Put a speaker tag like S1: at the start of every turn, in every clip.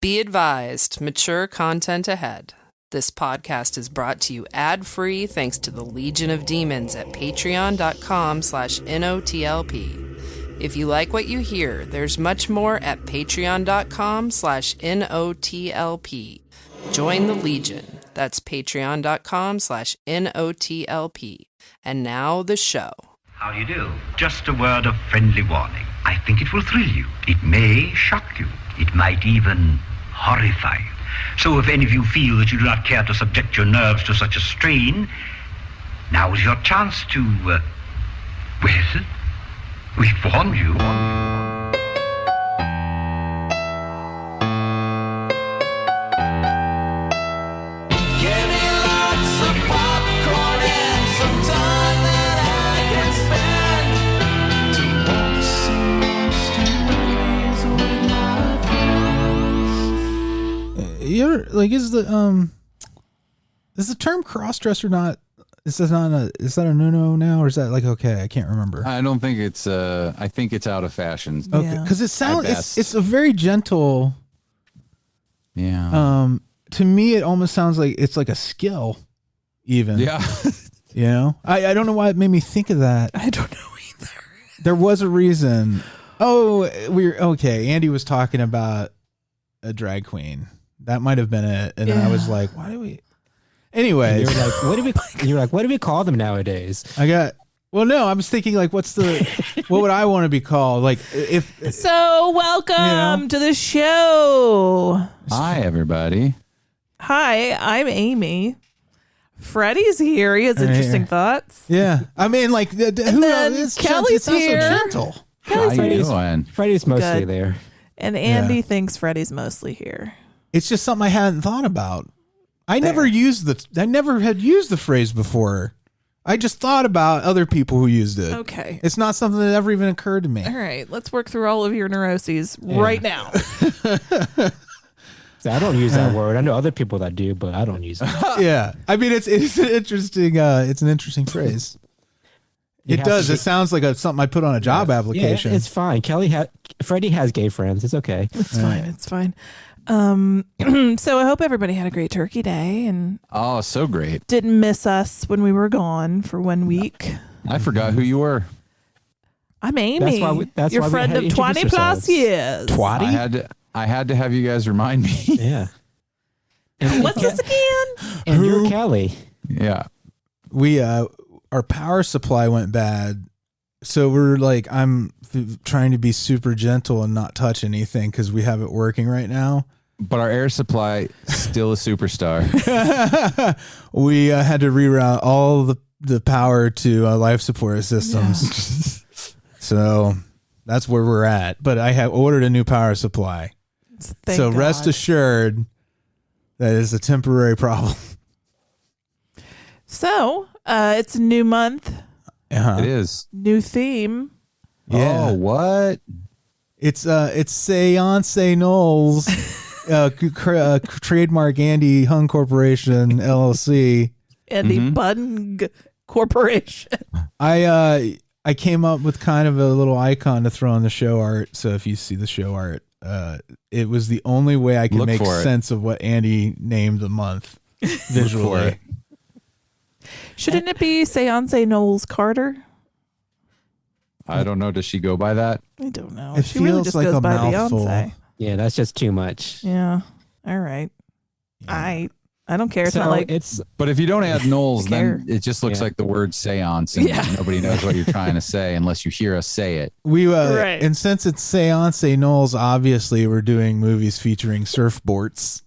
S1: Be advised, mature content ahead. This podcast is brought to you ad-free thanks to the Legion of Demons at patreon.com/NOTLP. If you like what you hear, there's much more at patreon.com/NOTLP. Join the Legion. That's patreon.com/NOTLP. And now the show.
S2: How do you do? Just a word of friendly warning. I think it will thrill you. It may shock you. It might even horrify you. So if any of you feel that you do not care to subject your nerves to such a strain, now is your chance to, well, we've warned you.
S3: You ever, like, is the term cross-dresser not, is that a no-no now, or is that like okay? I can't remember.
S4: I don't think it's I think it's out of fashion.
S3: Okay, because it sounds it's a very gentle.
S4: Yeah.
S3: To me, it almost sounds like it's like a skill, even.
S4: Yeah.
S3: You know, I don't know why it made me think of that.
S1: I don't know either.
S3: There was a reason. Oh, okay. Andy was talking about a drag queen. That might have been it, and I was like, "Why do we?" Anyway,
S5: you were like, "What do we call them nowadays?"
S3: I was thinking like, what would I want to be called? Like,
S6: So welcome to the show.
S4: Hi, everybody.
S6: Hi, I'm Amy. Freddie's here. He has interesting thoughts.
S3: Yeah, I mean, like,
S6: Kelley's here.
S3: So gentle.
S4: How you doing?
S5: Freddie's mostly there,
S6: and Andy thinks Freddie's mostly here.
S3: It's just something I hadn't thought about. I never had used the phrase before. I just thought about other people who used it.
S6: Okay.
S3: It's not something that ever even occurred to me.
S6: All right. Let's work through all of your neuroses right now.
S5: I don't use that word. I know other people that do, but I don't use it.
S3: Yeah. I mean, it's an interesting phrase. It does. It sounds like something I put on a job application.
S5: Yeah, it's fine. Freddie has gay friends. It's okay.
S6: It's fine. It's fine. So I hope everybody had a great Turkey Day and
S4: so great.
S6: Didn't miss us when we were gone for 1 week.
S4: I forgot who you were.
S6: I'm Amy. That's your friend of 20 plus years.
S5: 20?
S4: I had to have you guys remind me.
S5: Yeah.
S6: What's this again?
S5: And you're Kelley.
S4: Yeah.
S3: We our power supply went bad. So we're like, I'm trying to be super gentle and not touch anything because we have it working right now.
S4: But our air supply still a superstar.
S3: We had to reroute all the power to life support systems. Yeah. So that's where we're at. But I have ordered a new power supply.
S6: Thank God.
S3: Rest assured that is a temporary problem.
S6: So it's a new month.
S3: Uh-huh.
S4: It is.
S6: New theme.
S3: Yeah.
S4: Oh, what?
S3: It's Séancé Knowles, trademark Andy Hung Corporation LLC.
S6: Andy Bung Corporation.
S3: I came up with kind of a little icon to throw on the show art. So if you see the show art, it was the only way I could make sense of what Andy named the month visually.
S6: Shouldn't it be Séancé Knowles Carter?
S4: I don't know. Does she go by that?
S6: I don't know.
S3: It
S6: she really
S3: feels
S6: just
S3: like
S6: goes
S3: a
S6: by
S3: mouthful.
S6: Beyonce.
S5: Yeah, that's just too much.
S6: Yeah. All right.
S3: Yeah.
S6: I don't care. It's not like
S4: But if you don't add Knowles, then it just looks like the word seance, and nobody knows what you're trying to say unless you hear us say it.
S3: We
S6: right.
S3: And since it's Séancé Knowles, obviously we're doing movies featuring surfboards.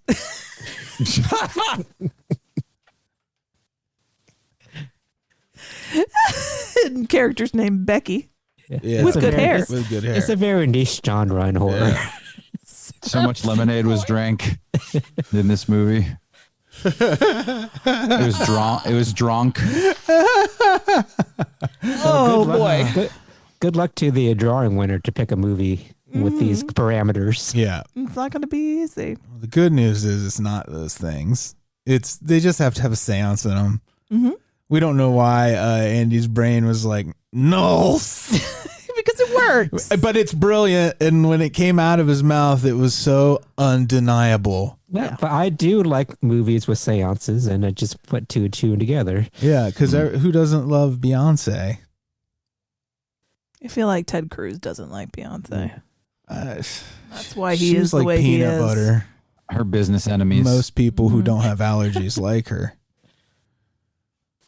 S6: and character's named Becky.
S3: Yeah,
S6: with good hair.
S3: With good hair.
S5: It's a very niche genre in horror.
S3: Yeah.
S4: So much lemonade was drank in this movie. It was drunk.
S6: Oh boy!
S5: Good luck to the drawing winner to pick a movie with these parameters.
S3: Yeah,
S6: it's not going to be easy.
S3: Well, the good news is it's not those things. They just have to have a seance in them.
S6: Mm-hmm.
S3: We don't know why Andy's brain was like, no.
S6: Because it works.
S3: But it's brilliant, and when it came out of his mouth, it was so undeniable.
S5: Yeah, but I do like movies with seances, and I just put two and two together.
S3: Yeah, because who doesn't love Beyonce?
S6: I feel like Ted Cruz doesn't like Beyonce. That's why he
S3: she's
S6: is the
S3: like
S6: way he
S3: peanut
S6: is.
S3: butter.
S4: Her business enemies.
S3: Most people who don't have allergies like her.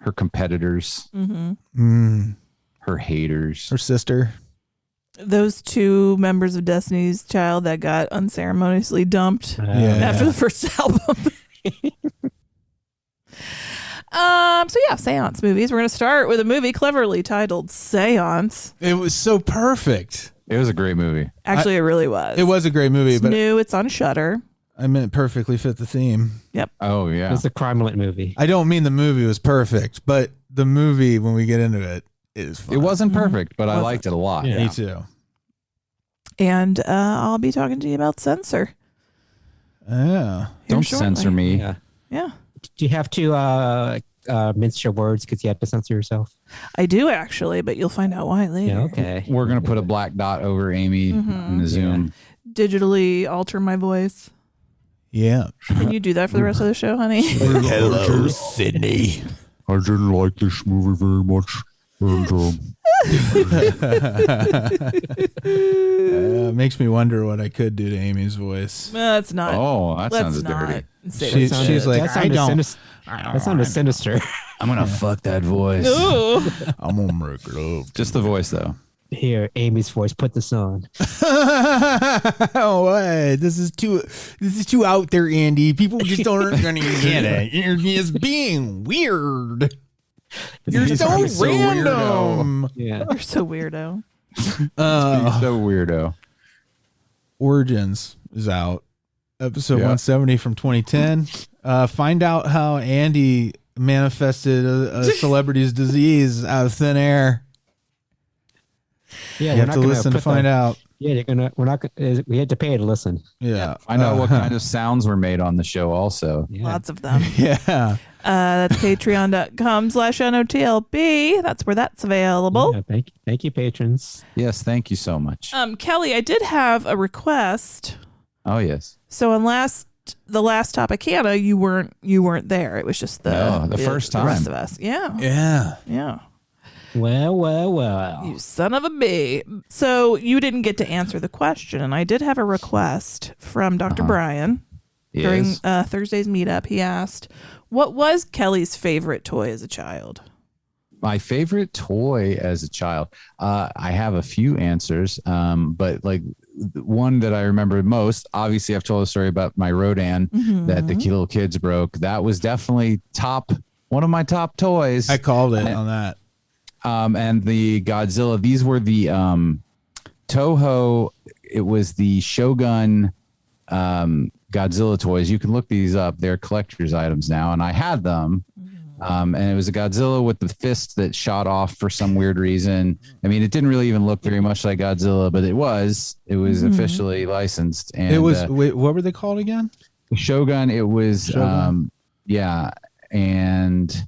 S4: Her competitors.
S6: Mm-hmm.
S4: Her haters.
S3: Her sister.
S6: Those two members of Destiny's Child that got unceremoniously dumped after the first album. So yeah, seance movies. We're going to start with a movie cleverly titled Seance.
S3: It was so perfect.
S4: It was a great movie.
S6: Actually, it really was.
S3: It was a great movie,
S6: It's
S3: but
S6: new. It's on Shudder.
S3: I mean, it perfectly fit the theme.
S6: Yep.
S4: Oh, yeah.
S5: It's a crime-lit movie.
S3: I don't mean the movie was perfect, but the movie, when we get into it, is fun.
S4: It wasn't perfect, but I liked it a lot.
S5: Yeah.
S3: Me too.
S6: And I'll be talking to you about Censor.
S3: Yeah.
S4: Don't
S6: shortly.
S4: censor me.
S5: Yeah.
S6: Yeah.
S5: Do you have to mince your words because you have to censor yourself?
S6: I do actually, but you'll find out why later.
S5: Yeah, okay.
S4: We're going to put a black dot over Amy in the Zoom.
S6: Digitally alter my voice.
S3: Yeah.
S6: Can you do that for the rest of the show, honey?
S3: Hello, Sydney.
S7: I didn't like this movie very much. And,
S3: Makes me wonder what I could do to Amy's voice.
S6: That's not.
S4: Oh, that
S6: let's
S4: sounds
S6: not
S4: dirty.
S6: say
S3: She-
S6: that.
S3: she's like,
S5: that
S3: I
S5: sounded
S3: don't.
S5: That sounded sinister.
S4: I'm going to fuck that voice.
S6: Ooh.
S3: I'm gonna make love.
S4: Just the voice, though.
S5: Here, Amy's voice. Put this on.
S3: Oh, what? This is too out there, Andy. People just aren't gonna get it. You're just being weird. You're so random.
S5: Yeah.
S6: You're so weirdo.
S4: You're so weirdo.
S3: Origins is out. Episode
S4: Yeah.
S3: 170 from 2010. Find out how Andy manifested a celebrity's disease out of thin air.
S5: Yeah,
S3: You have to listen to find out.
S5: Yeah, we had to pay to listen.
S3: Yeah.
S4: Find out what kind of sounds were made on the show also.
S5: Yeah.
S6: Lots of them.
S3: Yeah.
S6: That's patreon.com/NOTLB. That's where that's available.
S5: Yeah, thank you, patrons.
S4: Yes, thank you so much.
S6: Kelly, I did have a request.
S4: Oh, yes.
S6: So on the last Topicana, you weren't there. It was just
S4: the first
S6: the rest
S4: time.
S6: of us. Yeah.
S3: Yeah.
S6: Yeah.
S5: Well.
S6: You son of a bee. So you didn't get to answer the question, and I did have a request from Dr. Brian during
S4: Yes.
S6: Thursday's meetup. He asked, what was Kelly's favorite toy as a child?
S4: My favorite toy as a child. I have a few answers, but like the one that I remember most, obviously I've told a story about my Rodan that the little kids broke. That was definitely one of my top toys.
S3: I called it on that.
S4: And the Godzilla, these were the Toho. It was the Shogun Godzilla toys. You can look these up. They're collector's items now, and I had them. And it was a Godzilla with the fist that shot off for some weird reason. I mean, it didn't really even look very much like Godzilla, but it was officially licensed. And
S3: It was, wait, what were they called again?
S4: Shogun. It was,
S3: Shogun?
S4: yeah. And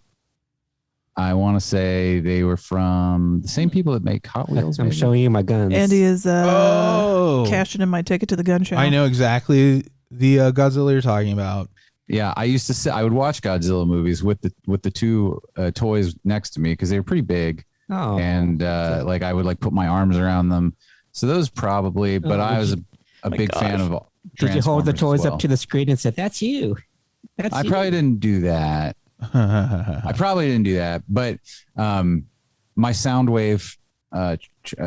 S4: I want to say they were from the same people that make Hot Wheels.
S5: I'm
S4: maybe?
S5: showing you my guns.
S6: Andy is cashing in my ticket to the gun show.
S3: I know exactly the Godzilla you're talking about.
S4: Yeah, I used to say I would watch Godzilla movies with the two toys next to me because they were pretty big,
S5: Oh.
S4: and like I would like put my arms around them. So those probably, but I was a big fan of.
S5: Did you hold the
S4: Transformers as
S5: toys
S4: well.
S5: up to the screen and said, "That's you"?
S4: I probably didn't do that. But my Soundwave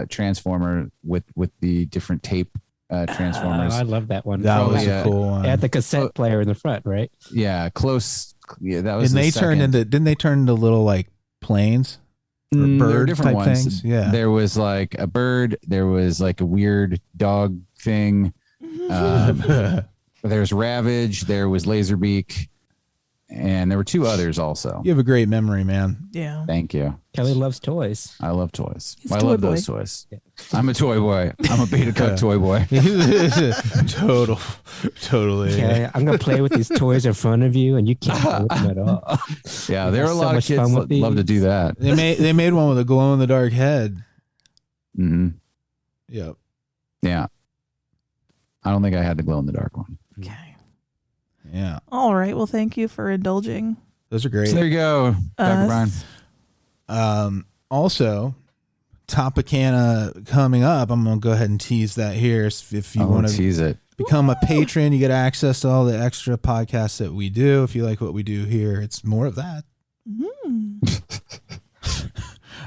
S4: transformer with the different tape transformers.
S5: I love that one.
S3: That was
S4: Probably,
S3: a cool one.
S5: It had the cassette player in the front, right?
S4: Yeah, close. Yeah, that was.
S3: And they
S4: the
S3: turned
S4: second.
S3: didn't they turn into little like planes? Or
S4: There were
S3: bird
S4: different
S3: type
S4: ones.
S3: things? Yeah.
S4: There was like a bird. There was like a weird dog thing. There's Ravage. There was Laserbeak. And there were two others also.
S3: You have a great memory, man.
S6: Yeah.
S4: Thank you.
S5: Kelly loves toys.
S4: I love toys.
S6: He's
S4: I
S6: a toy
S4: love
S6: boy.
S4: those toys. I'm a toy boy. I'm a beta cook toy boy.
S3: Totally.
S5: Okay, I'm gonna play with these toys in front of you, and you can't play with them at all.
S4: Yeah, there are a
S5: So
S4: lot of
S5: much
S4: kids
S5: fun
S4: that
S5: with these.
S4: love to do that.
S3: They made one with a glow in the dark head.
S4: Hmm.
S3: Yep.
S4: Yeah. I don't think I had the glow in the dark one.
S6: Okay.
S3: Yeah.
S6: All right. Well, thank you for indulging.
S3: Those are great.
S4: So there you go, Dr. Brian.
S3: Also, Topicana coming up. I'm going to go ahead and tease that here. If you want to
S4: tease it.
S3: Become a patron, you get access to all the extra podcasts that we do. If you like what we do here, it's more of that.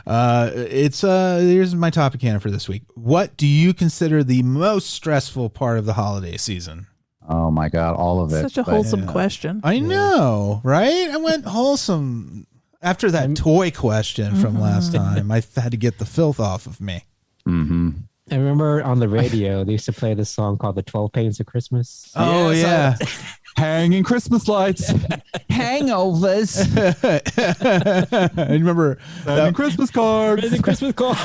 S3: Here's my Topicana for this week. What do you consider the most stressful part of the holiday season?
S4: Oh my God, all of it.
S6: Such a wholesome question.
S3: I know, right? I went wholesome after that toy question from last time. I had to get the filth off of me.
S4: Mm-hmm.
S5: I remember on the radio, they used to play this song called The 12 Pains of Christmas.
S3: Oh, yeah.
S4: Hanging Christmas lights. Hangovers.
S3: I remember
S4: Sending Christmas cards.
S5: Sending Christmas cards.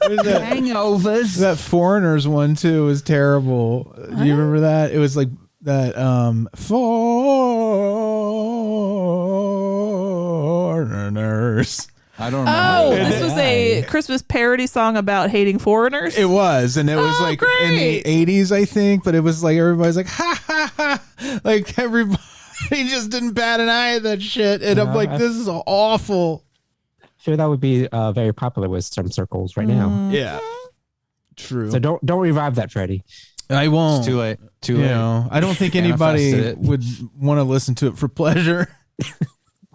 S4: Hangovers.
S3: That Foreigners one, too, was terrible. Do you remember that? It was like that Foreigners.
S4: I don't know.
S6: Oh, this was a Christmas parody song about hating foreigners.
S3: It was, and it was like in the 80s, I think, but it was like everybody's like, ha, ha, ha. Like everybody just didn't bat an eye at that shit. And I'm like, this is awful.
S5: I feel that would be very popular with some circles right now.
S3: Yeah. True.
S5: So don't revive that, Freddy.
S3: I won't.
S4: It's too late. Too late.
S3: Know, I don't think anybody
S4: Manifested it.
S3: would want to listen to it for pleasure.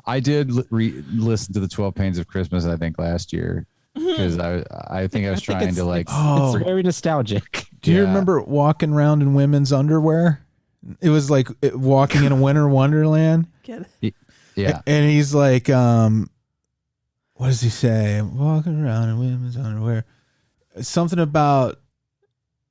S4: I did listen to the 12 Pains of Christmas, I think, last year because I think I was trying to like.
S3: Oh,
S5: It's very nostalgic.
S3: do you remember walking around in women's underwear? It was like walking in a winter wonderland.
S6: Get it?
S4: Yeah.
S3: And he's like, what does he say? Walking around in women's underwear. Something about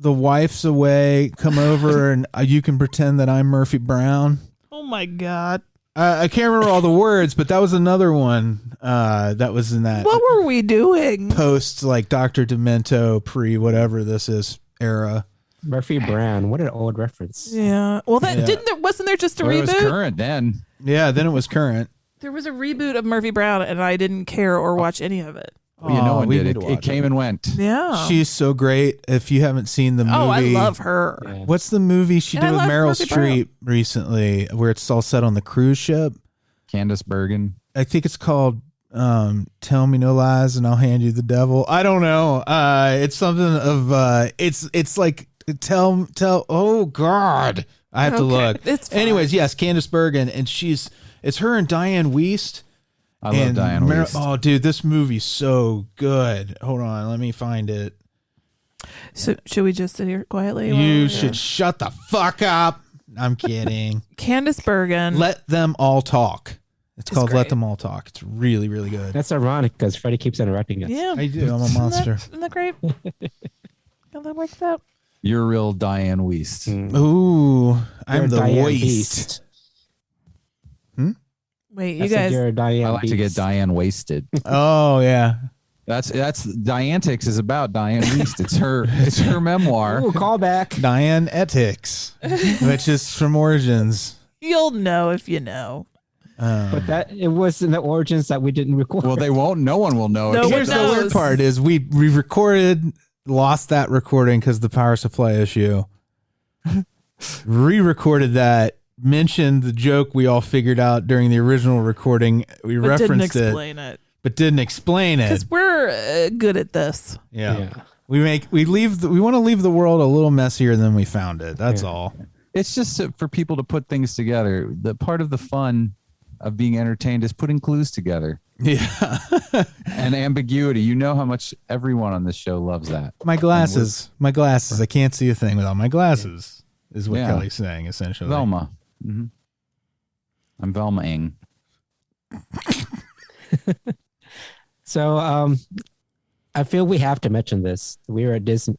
S3: the wife's away, come over and you can pretend that I'm Murphy Brown.
S6: Oh my God.
S3: I can't remember all the words, but that was another one that was in that
S6: What were we doing?
S3: post like Dr. Demento pre whatever this is era.
S5: Murphy Brown. What an old reference.
S6: Yeah. Well, that wasn't there just a
S4: Well, it was
S6: reboot?
S4: current then.
S3: Yeah, then it was current.
S6: There was a reboot of Murphy Brown, and I didn't care or watch any of it.
S4: Well, no one
S3: we
S4: did.
S3: need to
S4: It
S3: watch
S4: came and went.
S6: Yeah.
S3: She's so great. If you haven't seen the movie,
S6: oh, I love her.
S5: Yeah.
S3: What's the movie she
S6: And
S3: did
S6: I
S3: with
S6: love
S3: Meryl
S6: Murphy Brown.
S3: Streep recently, where it's all set on the cruise ship?
S4: Candace Bergen.
S3: I think it's called "Tell Me No Lies and I'll Hand You the Devil." I don't know. It's something of it's like tell. Oh God, I have to look.
S6: It's fine.
S3: Anyways, yes, Candace Bergen, and it's her and Diane Wiest.
S4: I love Diane Wiest.
S3: Oh, dude, this movie's so good. Hold on, let me find it.
S6: So should we just sit here quietly?
S3: You should shut the fuck up. I'm kidding.
S6: Candace Bergen.
S3: Let Them All Talk. It's called
S6: great.
S3: Let Them All Talk. It's really, really good.
S5: That's ironic because Freddy keeps interrupting us.
S6: Yeah.
S3: I do. I'm a monster.
S6: Isn't that great? How that works out?
S4: You're real Diane Wiest.
S3: Ooh,
S5: You're
S3: I'm the
S5: Diane
S3: waste.
S5: Beast.
S6: Wait,
S5: I
S6: you
S5: said
S6: guys.
S5: you're a Diane
S4: I like to get
S5: Beast.
S4: Diane wasted.
S3: Oh yeah.
S4: That's Diantics is about Diane Wiest. It's her memoir.
S5: Ooh, call back.
S3: Diane Ethics, which is from Origins.
S6: You'll know if you know.
S5: But that it was in the origins that we didn't record.
S4: Well, they won't. No one will know.
S6: No
S4: except
S6: one
S3: Here's the
S6: knows.
S3: weird part: is we recorded, lost that recording because the power supply issue. Re-recorded that. Mentioned the joke we all figured out during the original recording. We
S6: But didn't
S3: referenced
S6: explain it.
S3: but didn't explain it.
S6: Because we're good at this.
S3: Yeah. We want to leave the world a little messier than we found it. That's all.
S4: It's just for people to put things together. The part of the fun of being entertained is putting clues together.
S3: Yeah.
S4: And ambiguity. You know how much everyone on this show loves that.
S3: My glasses. I can't see a thing without my glasses. Is what
S4: Yeah.
S3: Kelly's saying essentially.
S4: Velma. Mm-hmm. I'm Velma-ing.
S5: So I feel we have to mention this. We were at Disney.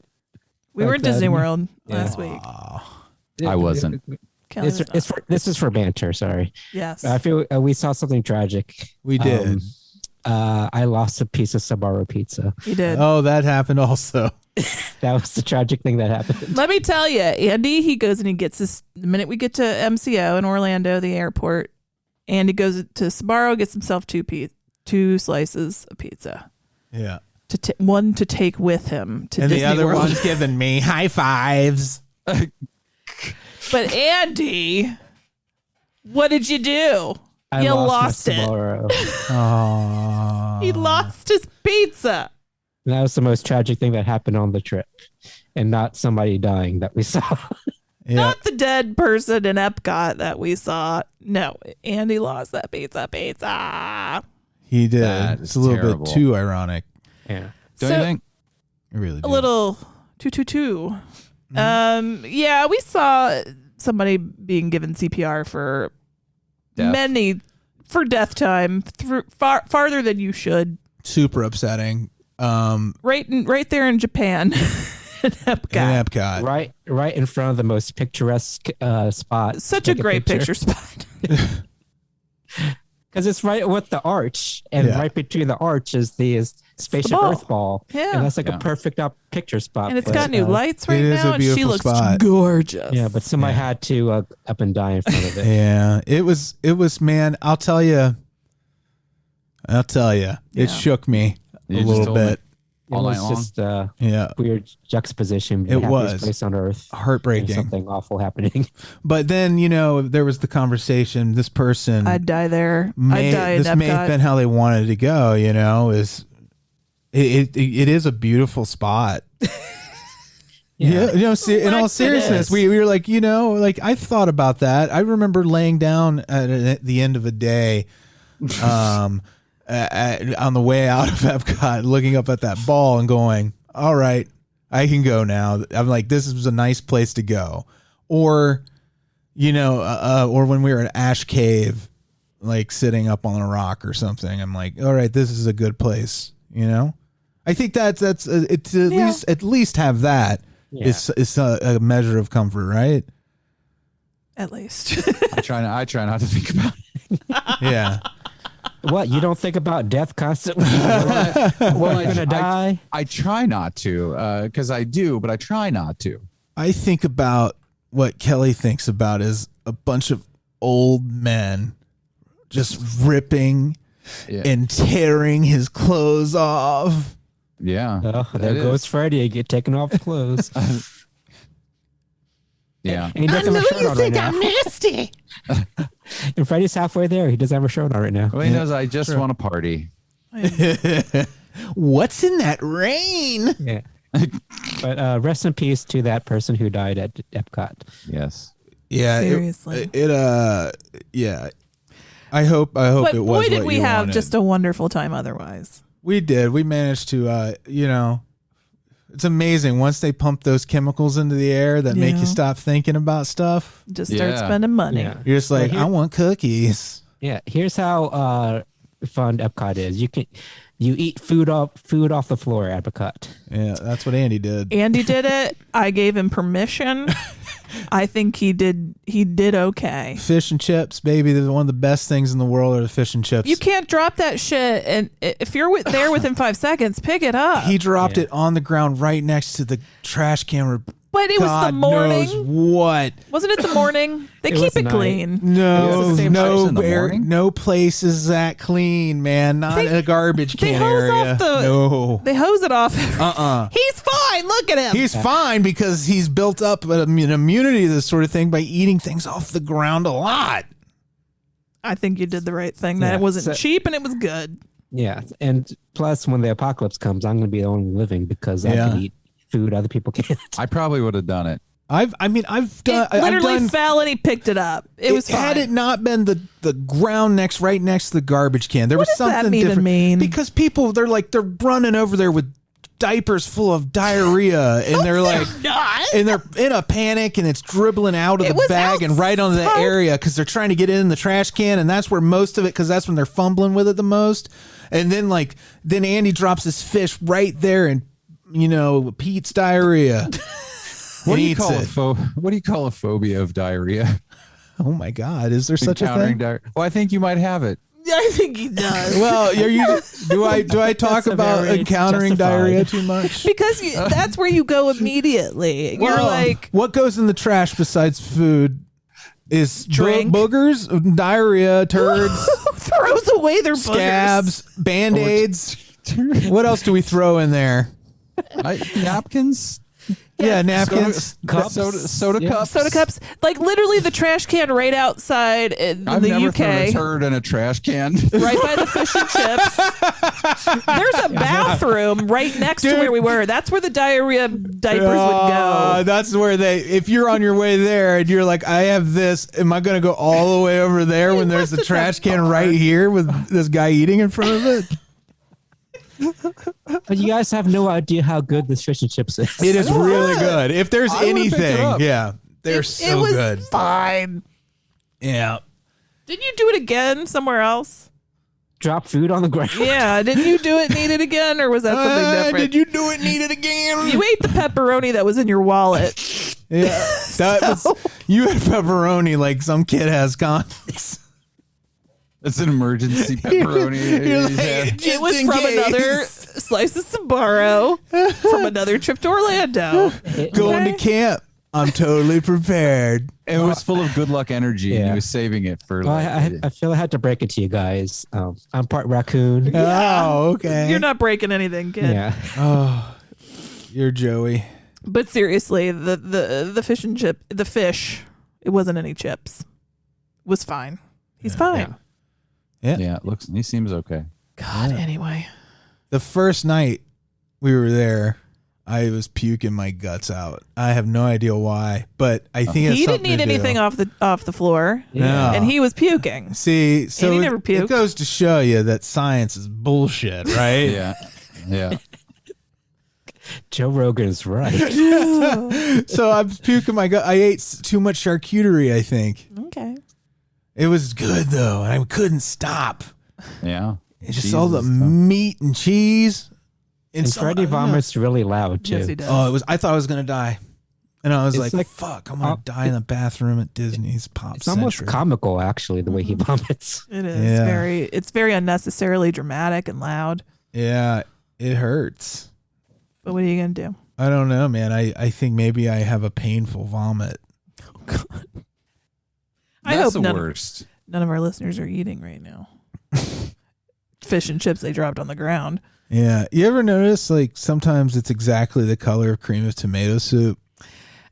S6: We were at Disney World
S5: Yeah.
S6: last week.
S4: I wasn't.
S6: Kelly was not.
S5: This is for banter. Sorry.
S6: Yes.
S5: I feel we saw something tragic.
S3: We did.
S5: I lost a piece of Sbarro pizza.
S6: He did.
S3: Oh, that happened also.
S5: That was the tragic thing that happened.
S6: Let me tell you, Andy, he goes and he gets this. The minute we get to MCO in Orlando, the airport, Andy goes to Sbarro, gets himself two slices of pizza.
S3: Yeah.
S6: one to take with him to
S3: and
S6: Disney
S3: the other
S6: World.
S3: one's giving me high fives.
S6: But Andy, what did you do? You lost it.
S3: Aww.
S6: He lost his pizza.
S5: That was the most tragic thing that happened on the trip, and not somebody dying that we saw.
S3: Yeah.
S6: Not the dead person in Epcot that we saw. No, Andy lost that pizza.
S3: He did.
S4: That
S3: It's
S4: is
S3: a little
S4: terrible.
S3: bit too ironic.
S5: Yeah.
S4: Don't you think?
S3: It really
S6: A
S3: did.
S6: little 222. Yeah, we saw somebody being given CPR for death time farther than you should.
S3: Super upsetting.
S6: Right there in Japan. In Epcot.
S5: Right in front of the most picturesque spot.
S6: Such a great picture spot.
S5: Because it's right with the arch, and right between the arch is the spaceship
S6: ball.
S5: Earth ball.
S6: Yeah.
S5: And that's like a perfect picture spot.
S6: And it's got new lights right
S3: it is
S6: now,
S3: a
S6: and she
S3: beautiful
S6: looks
S3: spot.
S6: gorgeous.
S5: Yeah, but somebody had to up and die in front of it.
S3: Yeah, it was, man, I'll tell you, it shook me a
S4: You just
S3: little
S4: told me.
S3: bit.
S4: All
S5: it
S4: night
S5: was
S4: long?
S5: just
S3: Yeah.
S5: weird juxtaposition.
S3: It was.
S5: place on Earth.
S3: Heartbreaking.
S5: And something awful happening.
S3: But then, there was the conversation, this person
S6: I'd die there. I'd die in
S3: this may have
S6: Epcot.
S3: been how they wanted to go, is it is a beautiful spot. Yeah, in all seriousness, we were like, I thought about that. I remember laying down at the end of a day, on the way out of Epcot, looking up at that ball and going, all right, I can go now. I'm like, this is a nice place to go. Or, or when we were at Ash Cave, like sitting up on a rock or something, I'm like, all right, this is a good place. I think it's at least have that.
S5: Yeah.
S3: It's a measure of comfort, right?
S6: At least.
S4: I try not to think about it.
S3: Yeah.
S5: What, you don't think about death constantly? Well, you're gonna die.
S4: I try not to, because I do, but I try not to.
S3: I think about what Kelley thinks about is a bunch of old men just ripping and tearing his clothes off.
S4: Yeah.
S5: Oh, there goes Freddy. Get taken off his clothes.
S4: Yeah.
S5: And he doesn't have a shirt on right now.
S6: nasty.
S5: And Freddy's halfway there. He doesn't have a shirt on right now.
S4: Well, he knows I just want to party.
S3: What's in that rain?
S5: Yeah. But rest in peace to that person who died at Epcot.
S4: Yes.
S3: Yeah.
S6: Seriously.
S3: Yeah. I hope
S6: But
S3: it was
S6: boy,
S3: what
S6: did we
S3: you
S6: have
S3: wanted.
S6: just a wonderful time otherwise.
S3: We did. We managed to, it's amazing. Once they pump those chemicals into the air that make
S6: Yeah.
S3: you stop thinking about stuff,
S6: Just start
S4: Yeah.
S6: spending money.
S5: Yeah.
S3: you're just like,
S5: Well,
S3: I want cookies.
S5: Yeah. Here's how fun Epcot is. You eat food off the floor at Epcot.
S3: Yeah, that's what Andy did.
S6: Andy did it. I gave him permission. I think he did okay.
S3: Fish and chips, baby. They're one of the best things in the world are the fish and chips.
S6: You can't drop that shit, and if you're there within 5 seconds, pick it up.
S3: He dropped it on the ground right next to the trash can.
S6: But it was the
S3: God
S6: morning.
S3: knows what?
S6: Wasn't it the morning? They
S5: It
S6: keep
S5: was
S6: it
S5: night.
S6: clean.
S3: No,
S4: It was the same place in the
S3: no,
S4: morning?
S3: no place is that clean, man. Not
S6: They-
S3: a garbage
S6: they
S3: can
S6: hose
S3: area.
S6: off the-
S3: No.
S6: They hose it off. He's fine. Look at him.
S3: He's fine because he's built up an immunity to this sort of thing by eating things off the ground a lot.
S6: I think you did the right thing. That
S5: Yeah.
S6: it wasn't
S5: So-
S6: cheap and it was good.
S5: Yeah. And plus, when the apocalypse comes, I'm going to be the only living because I can eat food other people can't.
S4: I probably would have done it.
S3: I've done.
S6: It literally
S3: I've done,
S6: fell and he picked it up. It was fine.
S3: Had it not been the ground right next to the garbage can, there
S6: What
S3: was
S6: does that
S3: something
S6: even
S3: different.
S6: mean?
S3: Because people, they're running over there with diapers full of diarrhea, and they're like, and they're in a panic, and it's dribbling out of
S6: It
S3: the
S6: was
S3: bag and right onto the
S6: outside.
S3: area because they're trying to get it in the trash can, and that's where most of it, because that's when they're fumbling with it the most. And then then Andy drops his fish right there, and Pete's diarrhea.
S4: What do you
S3: Eats
S4: call
S3: it.
S4: what do you call a phobia of diarrhea?
S3: Oh my God, is there such a
S4: Encountering
S3: thing?
S4: diarrhea. Well, I think you might have it.
S6: I think he does.
S3: Well, do I talk
S5: That's a
S3: about
S5: very
S3: encountering
S5: justified.
S3: diarrhea too much?
S6: Because that's where you go immediately. You're
S3: Well,
S6: like,
S3: what goes in the trash besides food is
S6: Drink.
S3: boogers, diarrhea, turds,
S6: who throws away their boogers?
S3: scabs, Band-Aids. What else do we throw in there?
S4: Napkins.
S3: Yeah, napkins,
S5: cups,
S4: soda cups.
S6: Soda cups, like literally the trash can right outside in
S4: I've
S6: the
S4: never
S6: UK,
S4: thrown a turd in a trash can.
S6: right by the fish and chips. There's a bathroom right next to where we were. That's where the diarrhea diapers would go.
S3: That's where if you're on your way there and you're like, I have this, am I going to go all the way over there when there's a trash can right here with this guy eating in front of it?
S5: But you guys have no idea how good this fish and chips is.
S3: It is really good. If there's anything,
S6: it was
S3: good.
S6: Fine.
S3: Yeah.
S6: Didn't you do it again somewhere else?
S5: Drop food on the ground.
S6: Yeah. Didn't you do it, need it again, or was that something different?
S3: Did you do it, need it again?
S6: You ate the pepperoni that was in your wallet.
S3: Yeah. You had pepperoni like some kid has condoms.
S4: It's an emergency pepperoni.
S6: It was from another slice of Sbarro from another trip to Orlando.
S3: Going to camp. I'm totally prepared.
S4: It was full of good luck energy, and he was saving it for.
S5: Well, I feel I had to break it to you guys. I'm part raccoon.
S3: Oh, okay.
S6: You're not breaking anything, kid.
S5: Yeah.
S3: Oh, you're Joey.
S6: But seriously, the fish and chip, the fish, it wasn't any chips. It was fine. He's fine.
S4: Yeah, he seems okay.
S6: God, anyway.
S3: The first night we were there, I was puking my guts out. I have no idea why, but I think
S6: he didn't eat anything off the floor.
S3: No.
S6: And he was puking.
S3: See, so
S6: and he never puked.
S3: It goes to show you that science is bullshit, right?
S4: Yeah.
S5: Joe Rogan's right.
S3: So I'm puking my gut. I ate too much charcuterie, I think.
S6: Okay.
S3: It was good though, and I couldn't stop.
S4: Yeah.
S3: It's just all the meat and cheese.
S5: And Freddy vomits really loud too.
S6: Yes, he does.
S3: Oh, I thought I was gonna die, and I was
S5: It's
S3: like, "Fuck, I'm gonna die in the bathroom at Disney's Pop
S5: It's
S3: Century."
S5: almost comical, actually, the way he vomits.
S6: It is
S3: Yeah.
S6: it's very unnecessarily dramatic and loud.
S3: Yeah, it hurts.
S6: But what are you gonna do?
S3: I don't know, man. I think maybe I have a painful vomit.
S6: Oh God. I
S4: That's
S6: hope
S4: the worst.
S6: none of our listeners are eating right now. Fish and chips they dropped on the ground.
S3: Yeah. You ever notice like sometimes it's exactly the color of cream of tomato soup?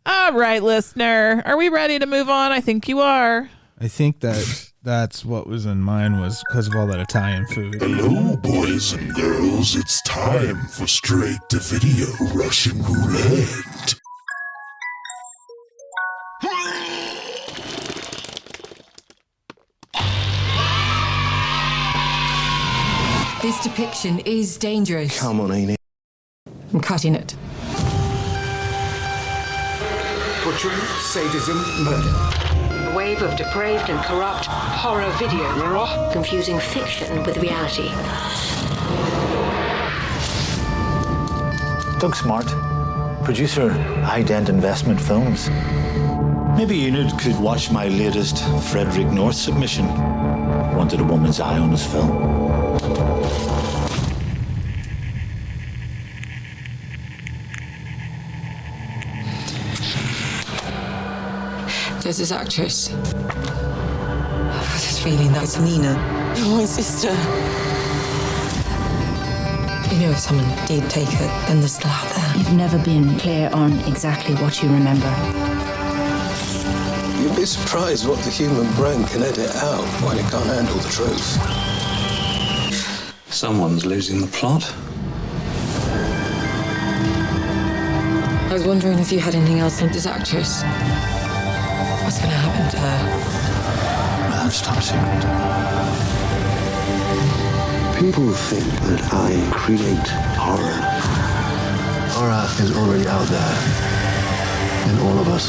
S6: All right, listener. Are we ready to move on? I think you are.
S3: I think that's what was in mine was because of all that Italian food.
S7: Hello, boys and girls. It's time for Straight-to-Video Russian Roulette.
S8: This depiction is dangerous.
S9: Come on, ain't it?
S8: I'm cutting it.
S9: Butchery, sadism, murder.
S8: A wave of depraved and corrupt horror video.
S10: Confusing fiction with reality.
S11: Doug Smart, producer, Ident Investment Films. Maybe Enid could watch my latest Frederick North submission. Wanted a woman's eye on his film.
S8: There's this actress. I've got this feeling that it's Nina. My sister. You know, if someone did take her, then they're still out there.
S10: You've never been clear on exactly what you remember.
S9: You'd be surprised what the human brain can edit out when it can't handle the truth. Someone's losing the plot.
S8: I was wondering if you had anything else on this actress. What's going to happen to her?
S11: Well, that's top secret.
S9: People think that I create horror. Horror is already out there in all of us.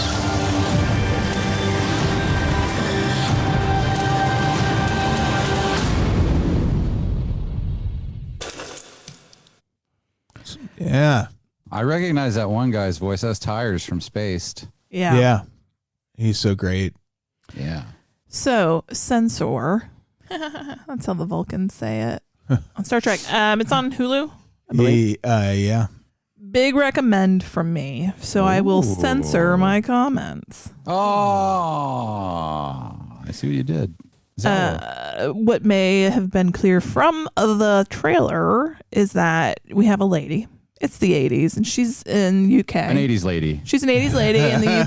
S3: Yeah.
S4: I recognize that one guy's voice. That's Tires from Spaced.
S6: Yeah.
S3: Yeah. He's so great.
S4: Yeah.
S6: So, Censor. That's how the Vulcans say it. On Star Trek. It's on Hulu, I believe.
S3: Yeah.
S6: Big recommend from me. So I will censor my comments.
S4: Oh, I see what you did.
S6: What may have been clear from the trailer is that we have a lady. It's the 80s, and she's in UK.
S4: An 80s lady.
S6: She's an 80s lady in the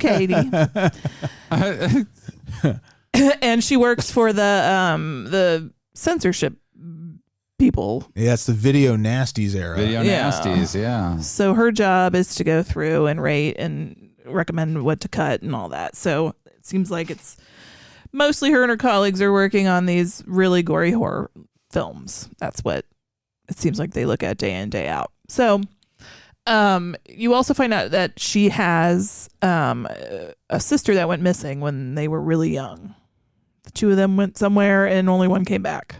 S6: UK. And she works for the censorship people.
S3: Yeah, it's the video nasties era.
S4: Nasties, yeah.
S6: So her job is to go through and rate and recommend what to cut and all that. So it seems like it's mostly her and her colleagues are working on these really gory horror films. That's what it seems like they look at day in, day out. So you also find out that she has a sister that went missing when they were really young. The two of them went somewhere and only one came back.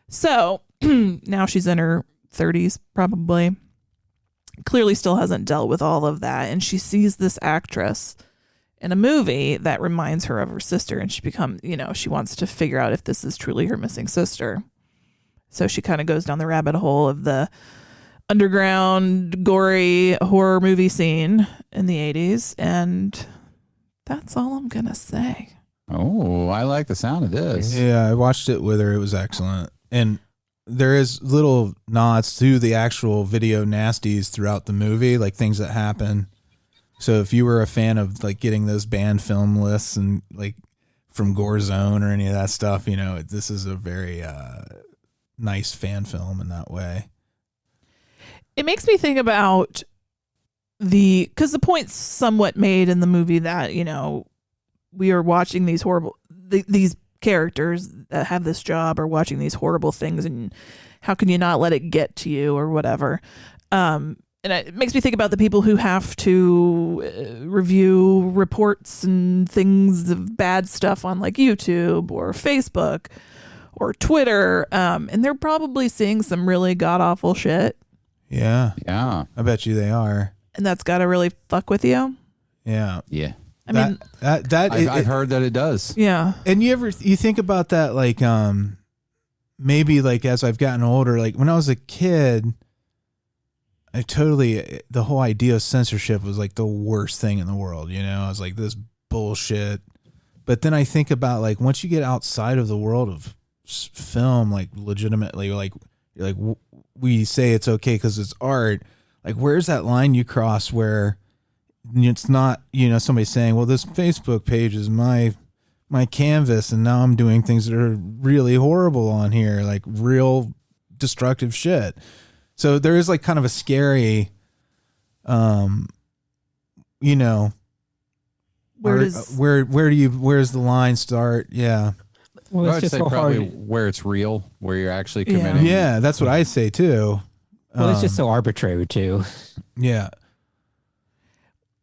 S6: So now she's in her 30s, probably. Clearly still hasn't dealt with all of that. And she sees this actress in a movie that reminds her of her sister. And she she wants to figure out if this is truly her missing sister. So she kind of goes down the rabbit hole of the underground, gory horror movie scene in the 80s. And that's all I'm going to say.
S4: Oh, I like the sound of this.
S3: Yeah, I watched it with her. It was excellent. And there is little nods to the actual video nasties throughout the movie, like things that happen. So if you were a fan of like getting those banned film lists and like from Gore Zone or any of that stuff, this is a very nice fan film in that way.
S6: It makes me think about because the point's somewhat made in the movie that, we are watching these horrible, these characters that have this job are watching these horrible things, and how can you not let it get to you or whatever. And it makes me think about the people who have to review reports and things of bad stuff on like YouTube or Facebook or Twitter. And they're probably seeing some really god awful shit.
S3: Yeah.
S4: Yeah.
S3: I bet you they are.
S6: And that's got to really fuck with you.
S3: Yeah.
S4: Yeah.
S6: I mean,
S4: I've heard that it does.
S6: Yeah.
S3: And you think about that, like, maybe like as I've gotten older, like when I was a kid, the whole idea of censorship was like the worst thing in the world. I was like, this bullshit. But then I think about like, once you get outside of the world of film, like legitimately, like we say it's okay because it's art. Like, where's that line you cross where it's not, somebody saying, well, this Facebook page is my canvas and now I'm doing things that are really horrible on here, like real destructive shit. So there is like kind of a scary, where's the line start? Yeah.
S4: Well, it's just so probably hard. Where it's real, where you're actually committing.
S3: Yeah, that's what I say too.
S5: Well, it's just so arbitrary too.
S3: Yeah.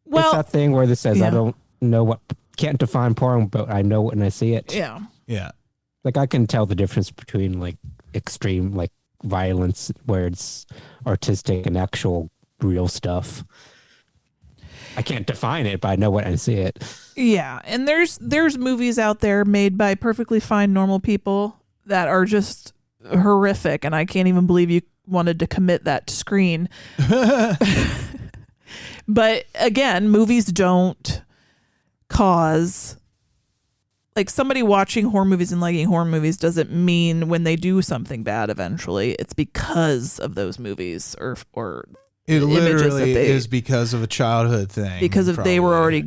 S6: Well,
S5: it's that thing where this says, I don't know can't define porn, but I know when I see it.
S6: Yeah.
S3: Yeah.
S5: Like I can tell the difference between like extreme, like violence where it's artistic and actual real stuff. I can't define it, but I know when I see it.
S6: Yeah. And there's movies out there made by perfectly fine, normal people that are just horrific. And I can't even believe you wanted to commit that to screen. But again, movies don't cause, like, somebody watching horror movies and liking horror movies doesn't mean when they do something bad eventually it's because of those movies or
S3: it literally is because of a childhood thing.
S6: Because if they were already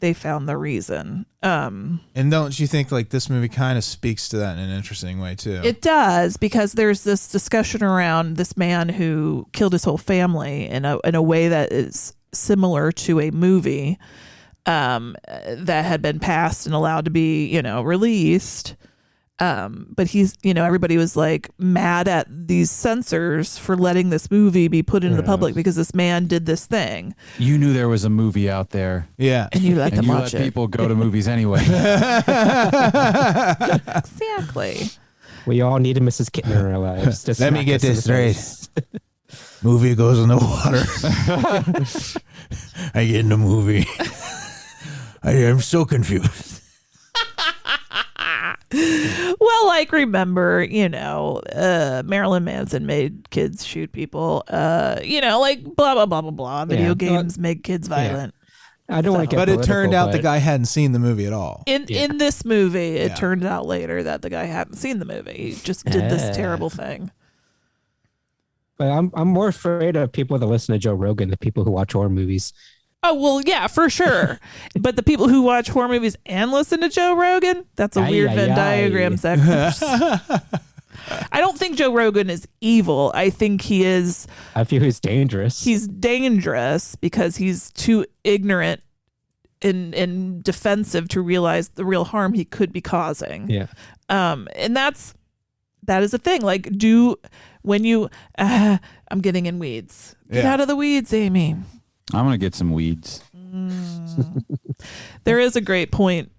S6: they found the reason.
S3: And don't you think like this movie kind of speaks to that in an interesting way too?
S6: It does, because there's this discussion around this man who killed his whole family in a way that is similar to a movie that had been passed and allowed to be, released. But he's, everybody was like mad at these censors for letting this movie be put into the public because this man did this thing.
S4: You knew there was a movie out there.
S3: Yeah.
S6: And you let them watch it.
S4: People go to movies anyway.
S6: Exactly.
S5: We all need a Mrs. Kitten in our lives. Just
S3: let me get this straight. Movie goes in the water. I get in the movie. I am so confused.
S6: Well, like, remember, Marilyn Manson made kids shoot people. Like blah blah blah blah blah. Video games make kids violent.
S5: I don't want to get
S3: But it turned out the guy hadn't seen the movie at all.
S6: In this movie, it turned out later that the guy hadn't seen the movie. He just did this terrible thing.
S5: But I'm more afraid of people that listen to Joe Rogan than people who watch horror movies.
S6: Oh, well, yeah, for sure. But the people who watch horror movies and listen to Joe Rogan, that's a weird Venn diagram segment. I don't think Joe Rogan is evil. I think he is.
S5: I feel he's dangerous.
S6: He's dangerous because he's too ignorant and defensive to realize the real harm he could be causing.
S5: Yeah.
S6: And that is a thing. Like, when you, I'm getting in weeds. Get out of the weeds, Amy.
S4: I'm going to get some weeds.
S6: There is a great point.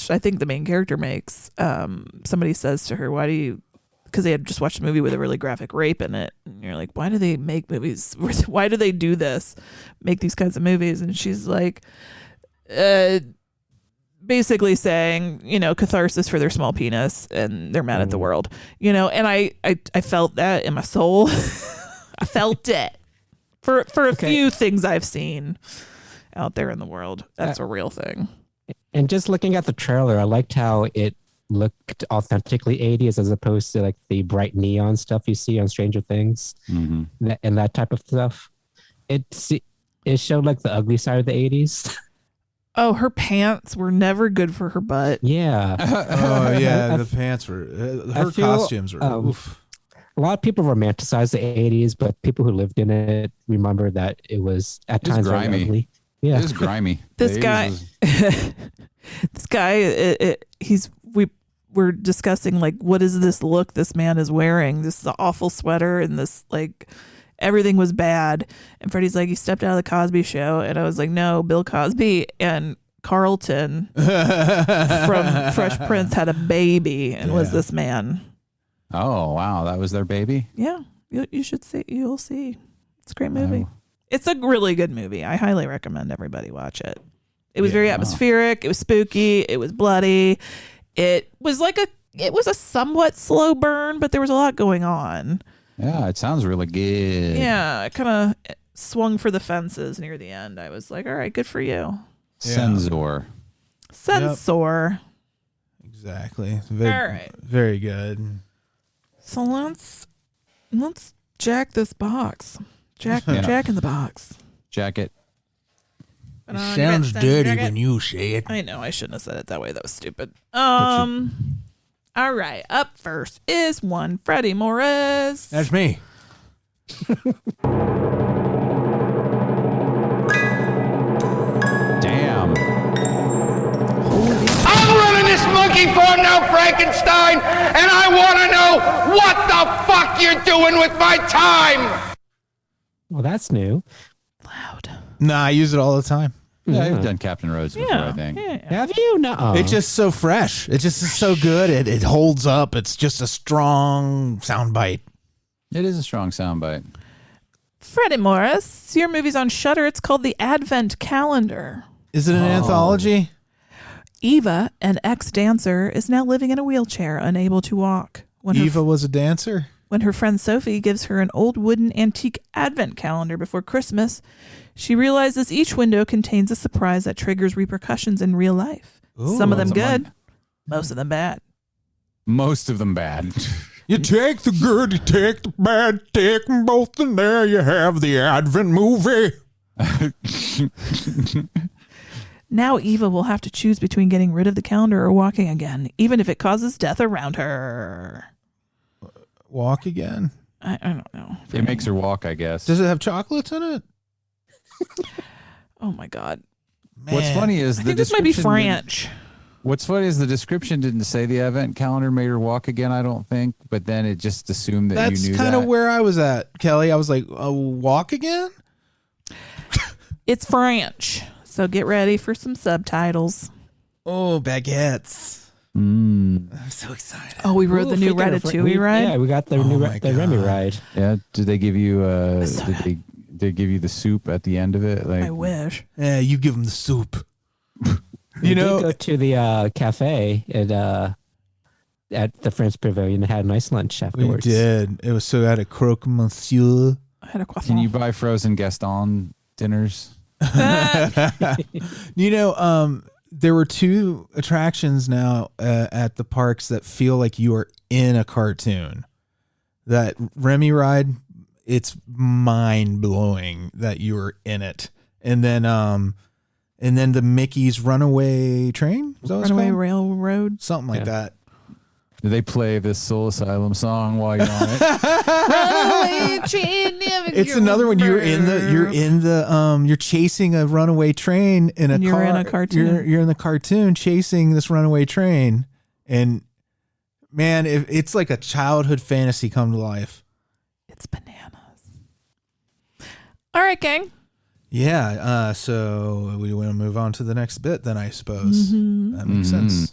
S6: I think the main character makes. Somebody says to her, "Why do you?" Because they had just watched a movie with a really graphic rape in it, and you're like, "Why do they make movies? Why do they do this? Make these kinds of movies?" And she's like, basically saying, catharsis for their small penis, and they're mad at the world, And I felt that in my soul. I felt it for a few things I've seen out there in the world. That's a real thing.
S5: And just looking at the trailer, I liked how it looked authentically 80s as opposed to like the bright neon stuff you see on Stranger Things and that type of stuff. It showed like the ugly side of the 80s.
S6: Oh, her pants were never good for her butt.
S5: Yeah.
S3: Oh, yeah. The pants were, her costumes were, oof.
S5: A lot of people romanticize the 80s, but people who lived in it remember that it was at times
S4: grimy.
S5: Ugly. Yeah.
S4: It is grimy.
S6: This guy, we're discussing like, what is this look this man is wearing? This is an awful sweater and this like everything was bad. And Freddie's like, he stepped out of the Cosby Show. And I was like, no, Bill Cosby and Carlton from Fresh Prince had a baby and was this man.
S4: Oh, wow. That was their baby?
S6: Yeah. You should see. You'll see. It's a great movie. It's a really good movie. I highly recommend everybody watch it. It was very atmospheric. It was spooky. It was bloody. It was a somewhat slow burn, but there was a lot going on.
S4: Yeah, it sounds really good.
S6: Yeah, it kind of swung for the fences near the end. I was like, all right, good for you.
S4: Censor.
S6: Yep.
S3: Exactly.
S6: All right.
S3: Very good.
S6: So let's jack this box. Jack in the box.
S4: Jack it.
S3: It sounds dirty when you say it.
S6: I know, I shouldn't have said it that way. That was stupid. All right. Up first is one Freddy Morris.
S3: That's me.
S4: Damn.
S12: I'm running this monkey farm now, Frankenstein, and I want to know what the fuck you're doing with my time.
S5: Well, that's new.
S6: Loud.
S3: Nah, I use it all the time.
S4: Yeah, I've done Captain Rhodes before, I think.
S6: Yeah.
S5: Have you? No.
S3: It's just so fresh. It just is so good. It holds up. It's just a strong soundbite.
S4: It is a strong soundbite.
S6: Freddy Morris, your movie's on Shudder. It's called The Advent Calendar.
S3: Is it an anthology?
S6: Eva, an ex-dancer, is now living in a wheelchair, unable to walk.
S3: Eva was a dancer?
S6: When her friend Sophie gives her an old wooden antique advent calendar before Christmas, she realizes each window contains a surprise that triggers repercussions in real life.
S3: Ooh,
S6: some of them good, most of them bad.
S4: Most of them bad.
S3: You take the good, you take the bad, take them both, and there you have the Advent movie.
S6: Now Eva will have to choose between getting rid of the calendar or walking again, even if it causes death around her.
S3: Walk again?
S6: I don't know.
S4: It makes her walk, I guess.
S3: Does it have chocolates in it?
S6: Oh my God.
S3: Man.
S4: What's funny is
S6: I think this might be French.
S4: What's funny is the description didn't say the advent calendar made her walk again, I don't think, but then it just assumed that you knew that.
S3: That's kind of where I was at, Kelly. I was like, walk again?
S6: It's French, so get ready for some subtitles.
S3: Oh, baguettes. I'm so excited.
S6: Oh, we rode the new Ratatouille ride?
S5: Yeah, we got the new the Remy ride.
S4: Yeah, did they give you did they give you the soup at the end of it? Like,
S6: I wish.
S3: Yeah, you give them the soup.
S5: We did go to the cafe at the French Pavilion and had a nice lunch afterwards.
S3: We did. It was so. I had a croque monsieur.
S6: I had a croissant.
S4: Can you buy frozen Gaston dinners?
S3: There were two attractions now at the parks that feel like you are in a cartoon. That Remy ride it's mind blowing that you were in it. And then the Mickey's Runaway Train, is that what it's
S6: Runaway
S3: called?
S6: Railroad,
S3: something like that.
S4: Do they play this Soul Asylum song while you're on it?
S6: Runaway train, never
S3: It's
S6: go
S3: another one. You're
S6: over.
S3: you're chasing a runaway train in a
S6: You're
S3: car.
S6: in a cartoon.
S3: You're in the cartoon chasing this runaway train, and man, it's like a childhood fantasy come to life.
S6: It's bananas. All right, gang.
S3: Yeah. So we want to move on to the next bit, then I suppose that makes sense.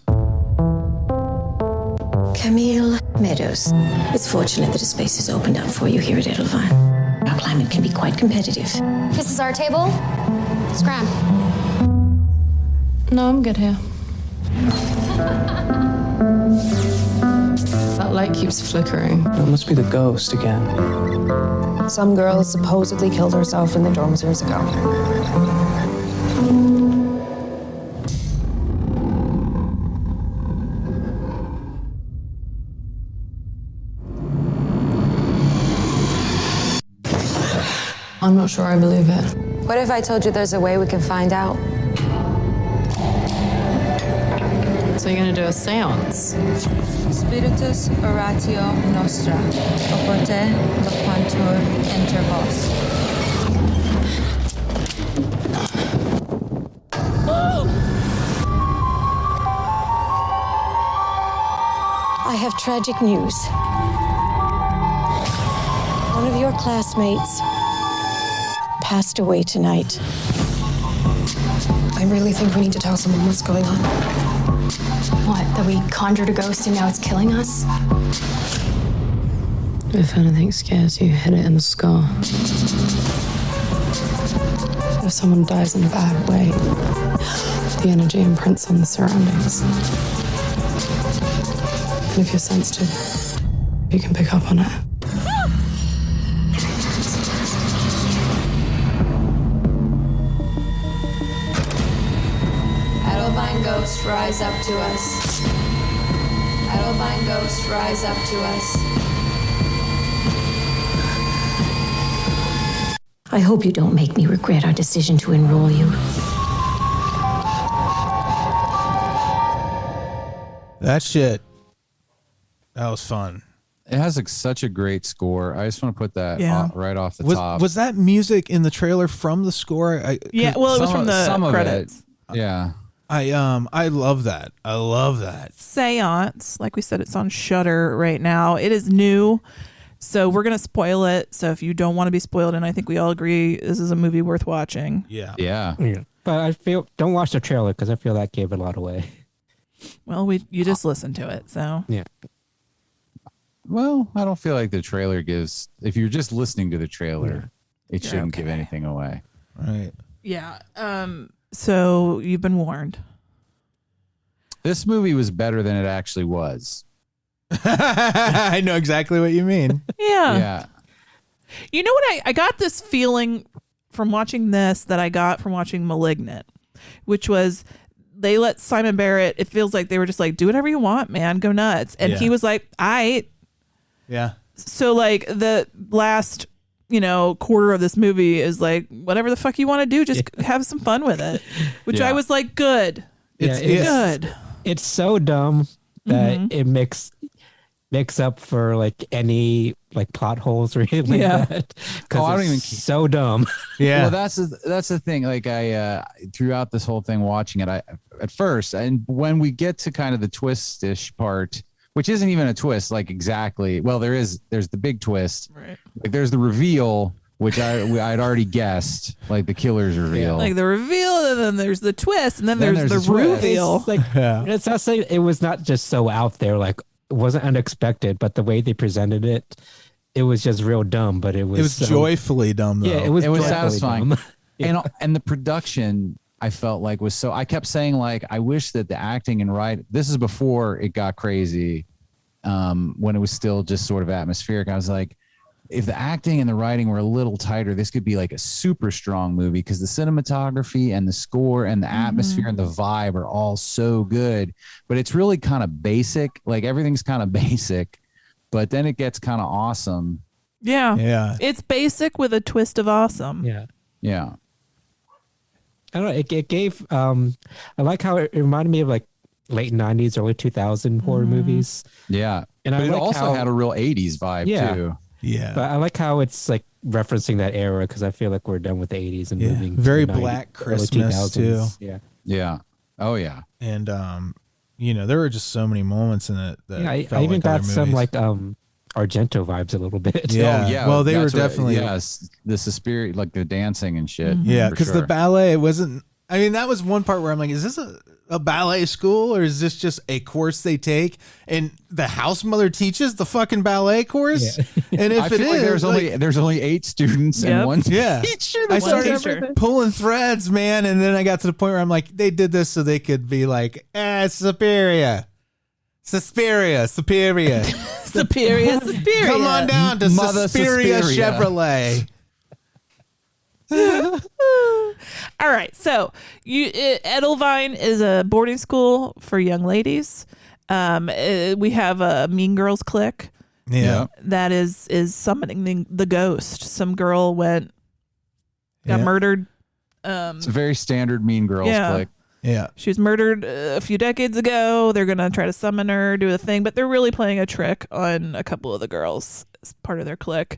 S10: Camille Meadows. It's fortunate that a space has opened up for you here at Edelweiss. Our climate can be quite competitive.
S13: This is our table. Scram. No, I'm good here. That light keeps flickering.
S14: It must be the ghost again.
S13: Some girl supposedly killed herself in the dorms years ago. I'm not sure I believe it.
S8: What if I told you there's a way we can find out?
S13: So you're gonna do a seance?
S8: Spiritus oratio nostra, oporte loquantur inter vos.
S10: I have tragic news. One of your classmates passed away tonight.
S13: I really think we need to tell someone what's going on.
S15: What, that we conjured a ghost and now it's killing us?
S13: If anything scares you, hit it in the skull. If someone dies in a bad way, the energy imprints on the surroundings. And if you're sensitive, you can pick up on it.
S8: Edelweiss ghost, rise up to us. Edelweiss ghost, rise up to us.
S10: I hope you don't make me regret our decision to enroll you.
S3: That shit. That was fun.
S4: It has such a great score. I just want to put that right off the top.
S3: Was that music in the trailer from the score?
S6: Yeah, well, it was from the credits.
S4: Yeah.
S3: I love that. I love that.
S6: Séance, like we said, it's on Shudder right now. It is new, so we're gonna spoil it. So if you don't want to be spoiled, and I think we all agree this is a movie worth watching.
S4: Yeah.
S5: But I feel don't watch the trailer because I feel that gave it a lot away.
S6: Well, you just listened to it, so
S5: yeah.
S4: Well, I don't feel like the trailer gives. If you're just listening to the trailer, it shouldn't give anything away.
S3: Right.
S6: Yeah. So you've been warned.
S4: This movie was better than it actually was.
S3: I know exactly what you mean.
S6: Yeah.
S4: Yeah.
S6: You know what? I got this feeling from watching this that I got from watching *Malignant*, which was they let Simon Barrett. It feels like they were just like, do whatever you want, man, go nuts, and he was like,
S3: Yeah.
S6: So like the last, quarter of this movie is like whatever the fuck you want to do, just have some fun with it. Which I was like, good.
S5: It's
S6: good.
S5: It's so dumb that it makes up for like any like plot holes or anything like that.
S4: Oh, I don't even
S5: so dumb.
S3: Yeah.
S4: Well, that's the thing. Like I throughout this whole thing watching it, I at first, and when we get to kind of the twist-ish part, which isn't even a twist, like exactly. Well, there's the big twist.
S6: Right.
S4: Like there's the reveal, which I'd already guessed, like the killer's reveal.
S6: Like the reveal, and then there's the twist, and then there's the
S4: twist.
S6: reveal.
S5: It's like it's not saying it was not just so out there, like it wasn't unexpected, but the way they presented it, it was just real dumb. But it was
S3: joyfully dumb, though.
S5: Yeah, it was
S4: satisfying.
S5: Dumb.
S4: And the production, I felt like was so. I kept saying like, I wish that the acting and writing. This is before it got crazy, when it was still just sort of atmospheric. I was like, if the acting and the writing were a little tighter, this could be like a super strong movie because the cinematography and the score and the atmosphere and the vibe are all so good. But it's really kind of basic. Like everything's kind of basic, but then it gets kind of awesome.
S6: Yeah. It's basic with a twist of awesome.
S5: Yeah.
S4: Yeah.
S5: I don't know. It gave. I like how it reminded me of like late 90s, early 2000 horror movies.
S4: Yeah.
S5: And
S4: but
S5: I
S4: it
S5: like
S4: also
S5: how,
S4: had a real 80s vibe too.
S3: Yeah.
S5: But I like how it's like referencing that era because I feel like we're done with the 80s and moving.
S3: Very
S5: to the
S3: Black
S5: 90s,
S3: Christmas too.
S5: Yeah.
S4: Yeah. Oh yeah.
S3: And there were just so many moments in it that
S5: I
S3: felt
S5: even
S3: like
S5: got
S3: other
S5: some
S3: movies.
S5: like Argento vibes a little bit.
S3: Yeah.
S4: Oh, yeah.
S3: Well, they were
S4: That's what-
S3: definitely
S4: yes. The Suspiria, like the dancing and shit.
S3: Yeah,
S4: for
S3: because the
S4: sure.
S3: ballet wasn't. I mean, that was one part where I'm like, is this a ballet school or is this just a course they take? And the house mother teaches the fucking ballet course.
S5: Yeah.
S3: And if
S4: I
S3: it
S4: feel like
S3: is,
S4: there's only 8 students and one
S3: yeah,
S4: teacher.
S3: I
S4: that does
S3: started
S4: everything.
S3: pulling threads, man, and then I got to the point where I'm like, they did this so they could be like, Suspiria. Suspiria. Come on down to
S4: Mother
S3: Suspiria
S4: Suspiria.
S3: Chevrolet.
S6: All right, so Edelweiss is a boarding school for young ladies. We have a Mean Girls clique.
S3: Yeah.
S6: That is summoning the ghost. Some girl got murdered.
S4: It's a very standard Mean Girls clique.
S3: Yeah.
S6: She was murdered a few decades ago. They're going to try to summon her, do a thing, but they're really playing a trick on a couple of the girls as part of their clique.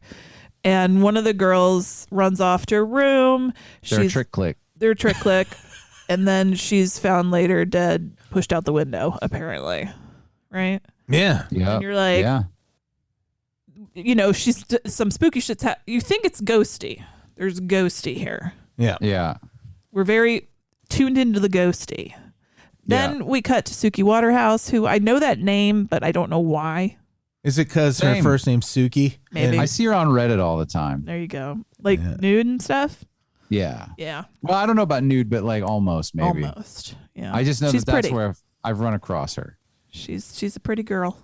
S6: And one of the girls runs off to her room.
S4: They're a trick clique.
S6: They're a trick clique. And then she's found later dead, pushed out the window, apparently. Right?
S3: Yeah.
S4: Yeah.
S6: And you're like,
S4: yeah.
S6: She's some spooky shit's you think it's ghosty. There's ghosty here.
S3: Yeah.
S4: Yeah.
S6: We're very tuned into the ghosty. Then we cut to Suki Waterhouse, who I know that name, but I don't know why.
S3: Is it because her
S4: Same.
S3: first name's Suki?
S6: Maybe.
S4: I see her on Reddit all the time.
S6: There you go. Like nude and stuff?
S4: Yeah.
S6: Yeah.
S4: Well, I don't know about nude, but like almost maybe.
S6: Almost. Yeah.
S4: I just know
S6: She's
S4: that's
S6: pretty.
S4: where I've run across her.
S6: She's a pretty girl.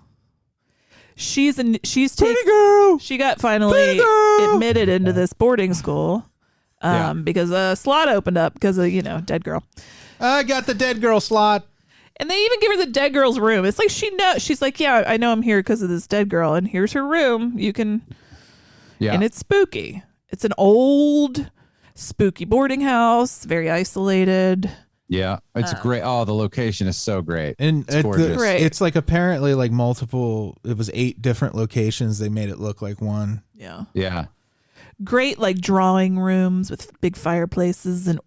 S6: She's pretty
S3: girl.
S6: She got finally admitted into this boarding school because a slot opened up because of dead girl.
S3: I got the dead girl slot.
S6: And they even give her the dead girl's room. It's like she knows. She's like, yeah, I know I'm here because of this dead girl, and here's her room. You can.
S4: Yeah.
S6: And it's spooky. It's an old, spooky boarding house, very isolated.
S4: Yeah, it's great. Oh, the location is so great.
S3: And
S4: it's gorgeous.
S3: It's like apparently like multiple. It was 8 different locations. They made it look like one.
S6: Yeah.
S4: Yeah.
S6: Great, like drawing rooms with big fireplaces and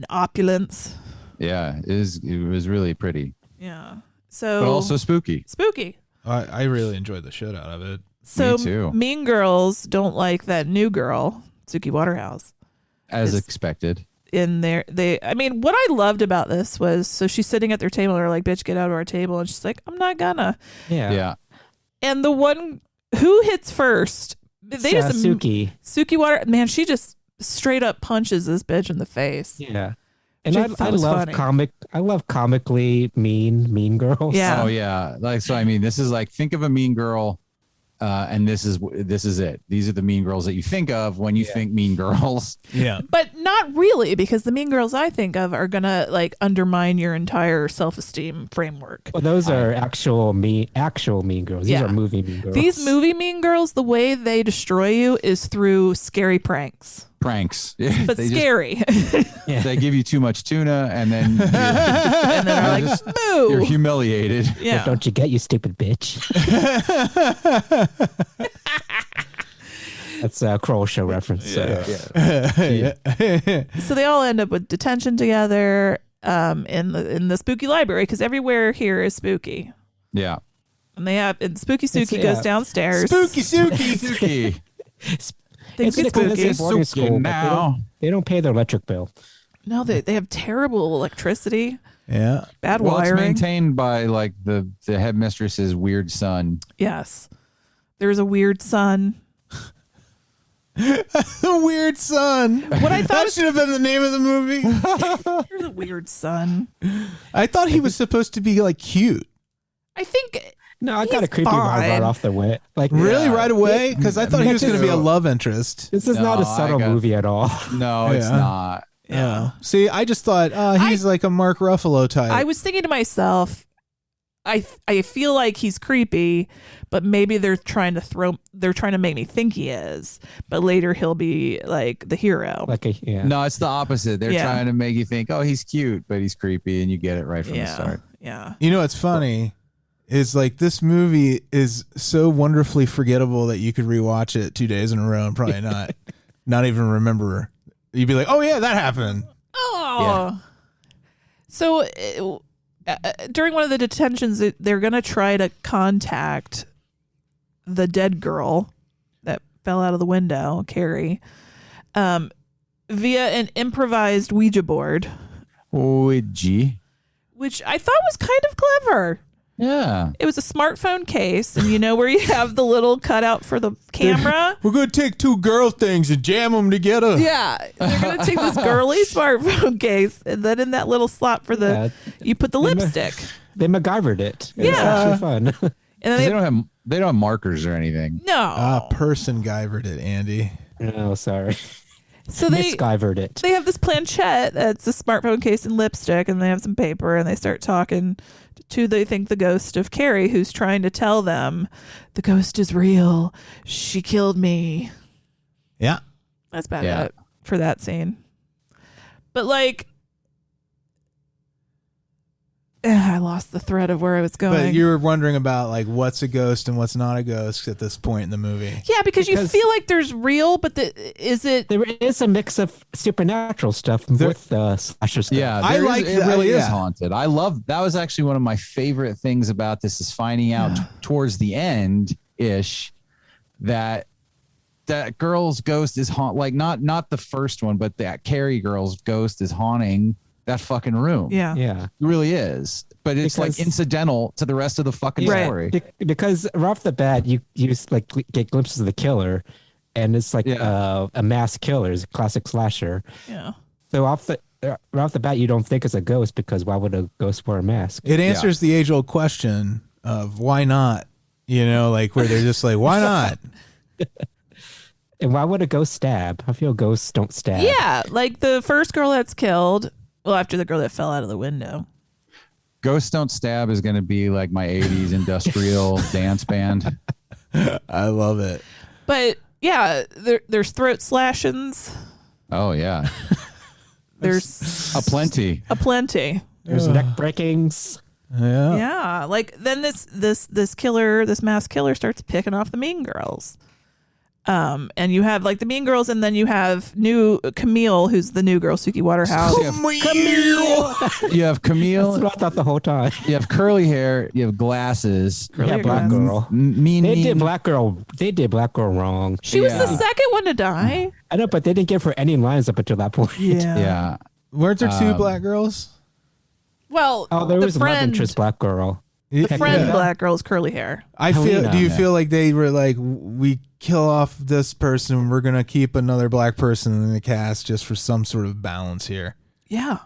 S6: opulence.
S4: Yeah, it was really pretty.
S6: Yeah. So.
S4: But also spooky.
S6: Spooky.
S3: I really enjoed the shit out of it.
S6: So
S4: Me too.
S6: Mean Girls don't like that new girl, Suki Waterhouse.
S4: As expected.
S6: In there, what I loved about this was, so she's sitting at their table, and they're like, bitch, get out of our table. And she's like, I'm not gonna.
S4: Yeah.
S6: And the one who hits first, they just Suki Water, man, she just straight up punches this bitch in the face.
S5: Yeah. And I love comically mean girls.
S6: Yeah.
S4: Oh yeah. Like, so I mean, this is like, think of a mean girl, and this is it. These are the mean girls that you think of when you think mean girls.
S3: Yeah.
S6: But not really, because the mean girls I think of are gonna like undermine your entire self-esteem framework.
S5: Well, those are actual mean girls. These are movie mean girls.
S6: These movie mean girls, the way they destroy you is through scary pranks. But scary.
S4: They give you too much tuna, and then
S6: and then they're like, moo.
S4: You're humiliated.
S6: Yeah.
S5: What don't you get, you stupid bitch? That's a Kroll Show reference.
S6: So they all end up with detention together in the spooky library, because everywhere here is spooky.
S4: Yeah.
S6: And Spooky Suki goes downstairs.
S3: Spooky Suki.
S6: Things get spooky.
S5: Boarding school, now they don't pay their electric bill.
S6: No, they have terrible electricity.
S3: Yeah.
S6: Bad
S4: well,
S6: wiring.
S4: It's maintained by like the headmistress's weird son.
S6: Yes. There's a weird son.
S3: The weird son.
S6: What I thought
S3: that should have been the name of the movie.
S6: There's a weird son.
S3: I thought he was supposed to be like cute.
S6: I think.
S5: No, I got a creepy vibe right off the way. Like
S3: really, right away? Because I thought he was going to be a love interest.
S5: This is not a subtle movie at all.
S4: No, it's not.
S3: Yeah. See, I just thought he's like a Mark Ruffalo type.
S6: I was thinking to myself, I feel like he's creepy, but maybe they're trying to make me think he is, but later he'll be like the hero.
S4: No, it's the opposite. They're trying to make you think, oh, he's cute, but he's creepy, and you get it right from the start.
S6: Yeah.
S3: You know what's funny is like this movie is so wonderfully forgettable that you could rewatch it 2 days in a row and probably not even remember. You'd be like, oh yeah, that happened.
S6: Oh. Yeah. So during one of the detentions, they're going to try to contact the dead girl that fell out of the window, Carrie, via an improvised Ouija board.
S4: Ouija.
S6: Which I thought was kind of clever.
S4: Yeah.
S6: It was a smartphone case, and you know where you have the little cutout for the camera?
S3: We're going to take two girl things and jam them together.
S6: Yeah. They're going to take this girly smartphone case, and then in that little slot for you put the lipstick.
S5: They MacGyvered it. It was actually fun.
S6: And
S4: then they don't have markers or anything.
S6: No.
S3: Person Guyvered it, Andy.
S5: Oh, sorry.
S6: So they
S5: Misguyvered it.
S6: They have this planchette that's a smartphone case and lipstick, and they have some paper, and they start talking to, they think, the ghost of Carrie, who's trying to tell them the ghost is real. She killed me.
S3: Yeah.
S6: That's about it for that scene. But like, I lost the thread of where I was going.
S3: But you were wondering about like what's a ghost and what's not a ghost at this point in the movie.
S6: Yeah, because you feel like there's real, but there
S5: is a mix of supernatural stuff with slasher stuff.
S4: Yeah,
S3: I like
S4: it really is haunted. I love that. Was actually one of my favorite things about this is finding out towards the end ish that girl's ghost is like not the first one, but that Carrie girl's ghost is haunting that fucking room.
S6: Yeah.
S5: Yeah.
S4: It really is. But it's like incidental to the rest of the fucking story.
S5: Because right off the bat, you like get glimpses of the killer, and it's like a mass killer. It's a classic slasher.
S6: Yeah.
S5: So right off the bat, you don't think it's a ghost, because why would a ghost wear a mask?
S3: It answers the age-old question of why not? You know, like where they're just like, why not?
S5: And why would a ghost stab? I feel ghosts don't stab.
S6: Yeah, like the first girl that's killed. Well, after the girl that fell out of the window.
S4: Ghosts Don't Stab is going to be like my 80s industrial dance band.
S3: I love it.
S6: But yeah, there's throat slashings.
S4: Oh, yeah.
S6: There's
S4: aplenty.
S5: There's neck breakings.
S3: Yeah.
S6: Yeah. Like then this killer, this mass killer starts picking off the mean girls. And you have like the mean girls, and then you have new Camille, who's the new girl, Suki Waterhouse.
S4: Camille. You have Camille.
S5: That's what I thought the whole time.
S4: You have curly hair. You have glasses.
S5: Black girl. They did black girl wrong.
S6: She was the second one to die.
S5: I know, but they didn't give her any lines up until that point.
S3: Yeah. Weren't there two black girls?
S6: Well,
S5: there was a love interest black girl.
S6: The black girl's curly hair.
S3: Do you feel like they were like, we kill off this person, we're gonna keep another black person in the cast just for some sort of balance here?
S6: Yeah.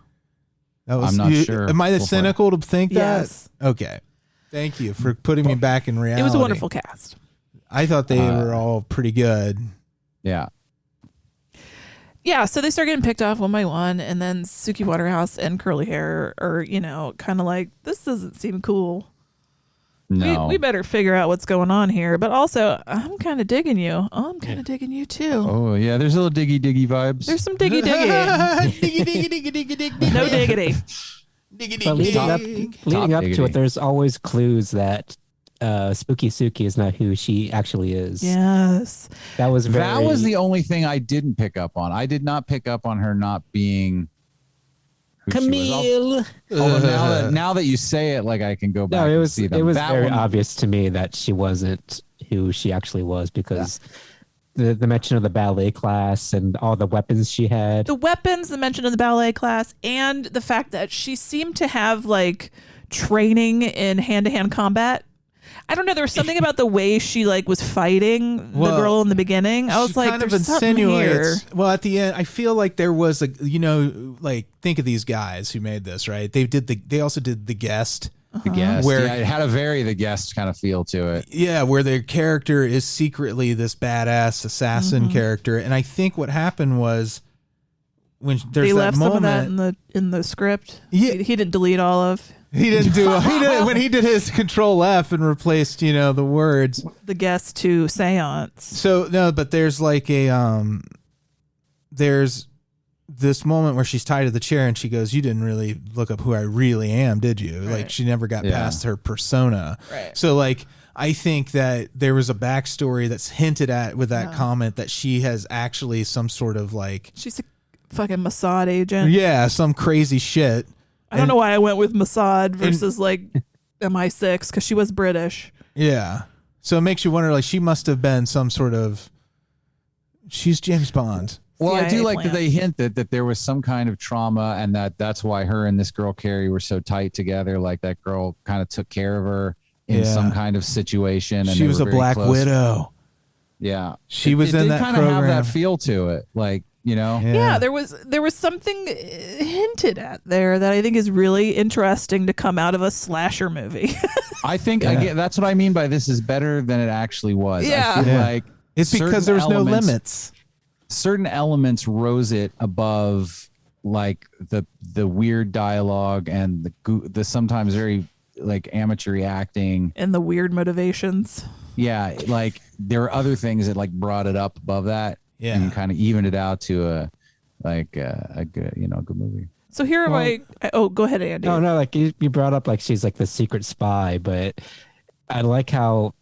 S4: I'm not sure.
S3: Am I cynical to think
S6: yes.
S3: that? Okay. Thank you for putting me back in reality.
S6: It was a wonderful cast.
S3: I thought they were all pretty good.
S4: Yeah.
S6: Yeah, so they start getting picked off one by one, and then Suki Waterhouse and curly hair are, kind of like, this doesn't seem cool.
S4: No.
S6: We better figure out what's going on here. But also, I'm kind of digging you. Oh, I'm kind of digging you too.
S4: Oh, yeah. There's a little diggy vibes.
S6: There's some diggy. No diggity.
S5: But leading up to it, there's always clues that Spooky Suki is not who she actually is.
S6: Yes.
S5: That was
S4: the only thing I didn't pick up on. I did not pick up on her not being
S5: Camille.
S4: Now that you say it, like I can go back and see them.
S5: It was very obvious to me that she wasn't who she actually was, because the mention of the ballet class and all the weapons she had.
S6: The weapons, the mention of the ballet class, and the fact that she seemed to have like training in hand-to-hand combat. I don't know. There was something about the way she like was fighting the girl in the beginning. I was like, kind of insinuates.
S3: Well, at the end, I feel like there was a, like think of these guys who made this, right? They also did The Guest.
S4: The Guest,
S3: where
S4: it had a very The Guest kind of feel to it.
S3: Yeah, where their character is secretly this badass assassin character, and I think what happened was when there's
S6: they
S3: that
S6: left
S3: moment,
S6: some of that in the script.
S3: Yeah,
S6: he didn't delete all of.
S3: He didn't do when he did his Control F and replaced, the words.
S6: The guest to Séance.
S3: So no, but there's like there's this moment where she's tied to the chair and she goes, "You didn't really look up who I really am, did you?"
S6: Right.
S3: Like she never got past her persona.
S6: Right.
S3: So like I think that there was a backstory that's hinted at with that comment that she has actually some sort of like
S6: she's a fucking Mossad agent.
S3: Yeah, some crazy shit.
S6: I don't know why I went with Mossad versus like MI6 because she was British.
S3: Yeah. So it makes you wonder, like, she must have been some sort of. She's James Bond.
S4: Well, I do like that they hinted that there was some kind of trauma and that's why her and this girl, Carrie, were so tight together. Like that girl kind of took care of her in some kind of situation. And
S3: she was a Black Widow.
S4: Yeah.
S3: She was in that
S4: kind of have that feel to it. Like,
S6: Yeah, there was something hinted at there that I think is really interesting to come out of a slasher movie.
S4: I think that's what I mean by this is better than it actually was.
S6: Yeah.
S4: I feel like
S3: it's because there was no limits.
S4: Certain elements rose it above like the weird dialogue and the sometimes very like amateur acting
S6: and the weird motivations.
S4: Yeah, like there are other things that like brought it up above that. Yeah, and kind of evened it out to a good good movie.
S6: So here am I. Oh, go ahead, Andy.
S5: No, like you brought up like she's like the secret spy, but I like how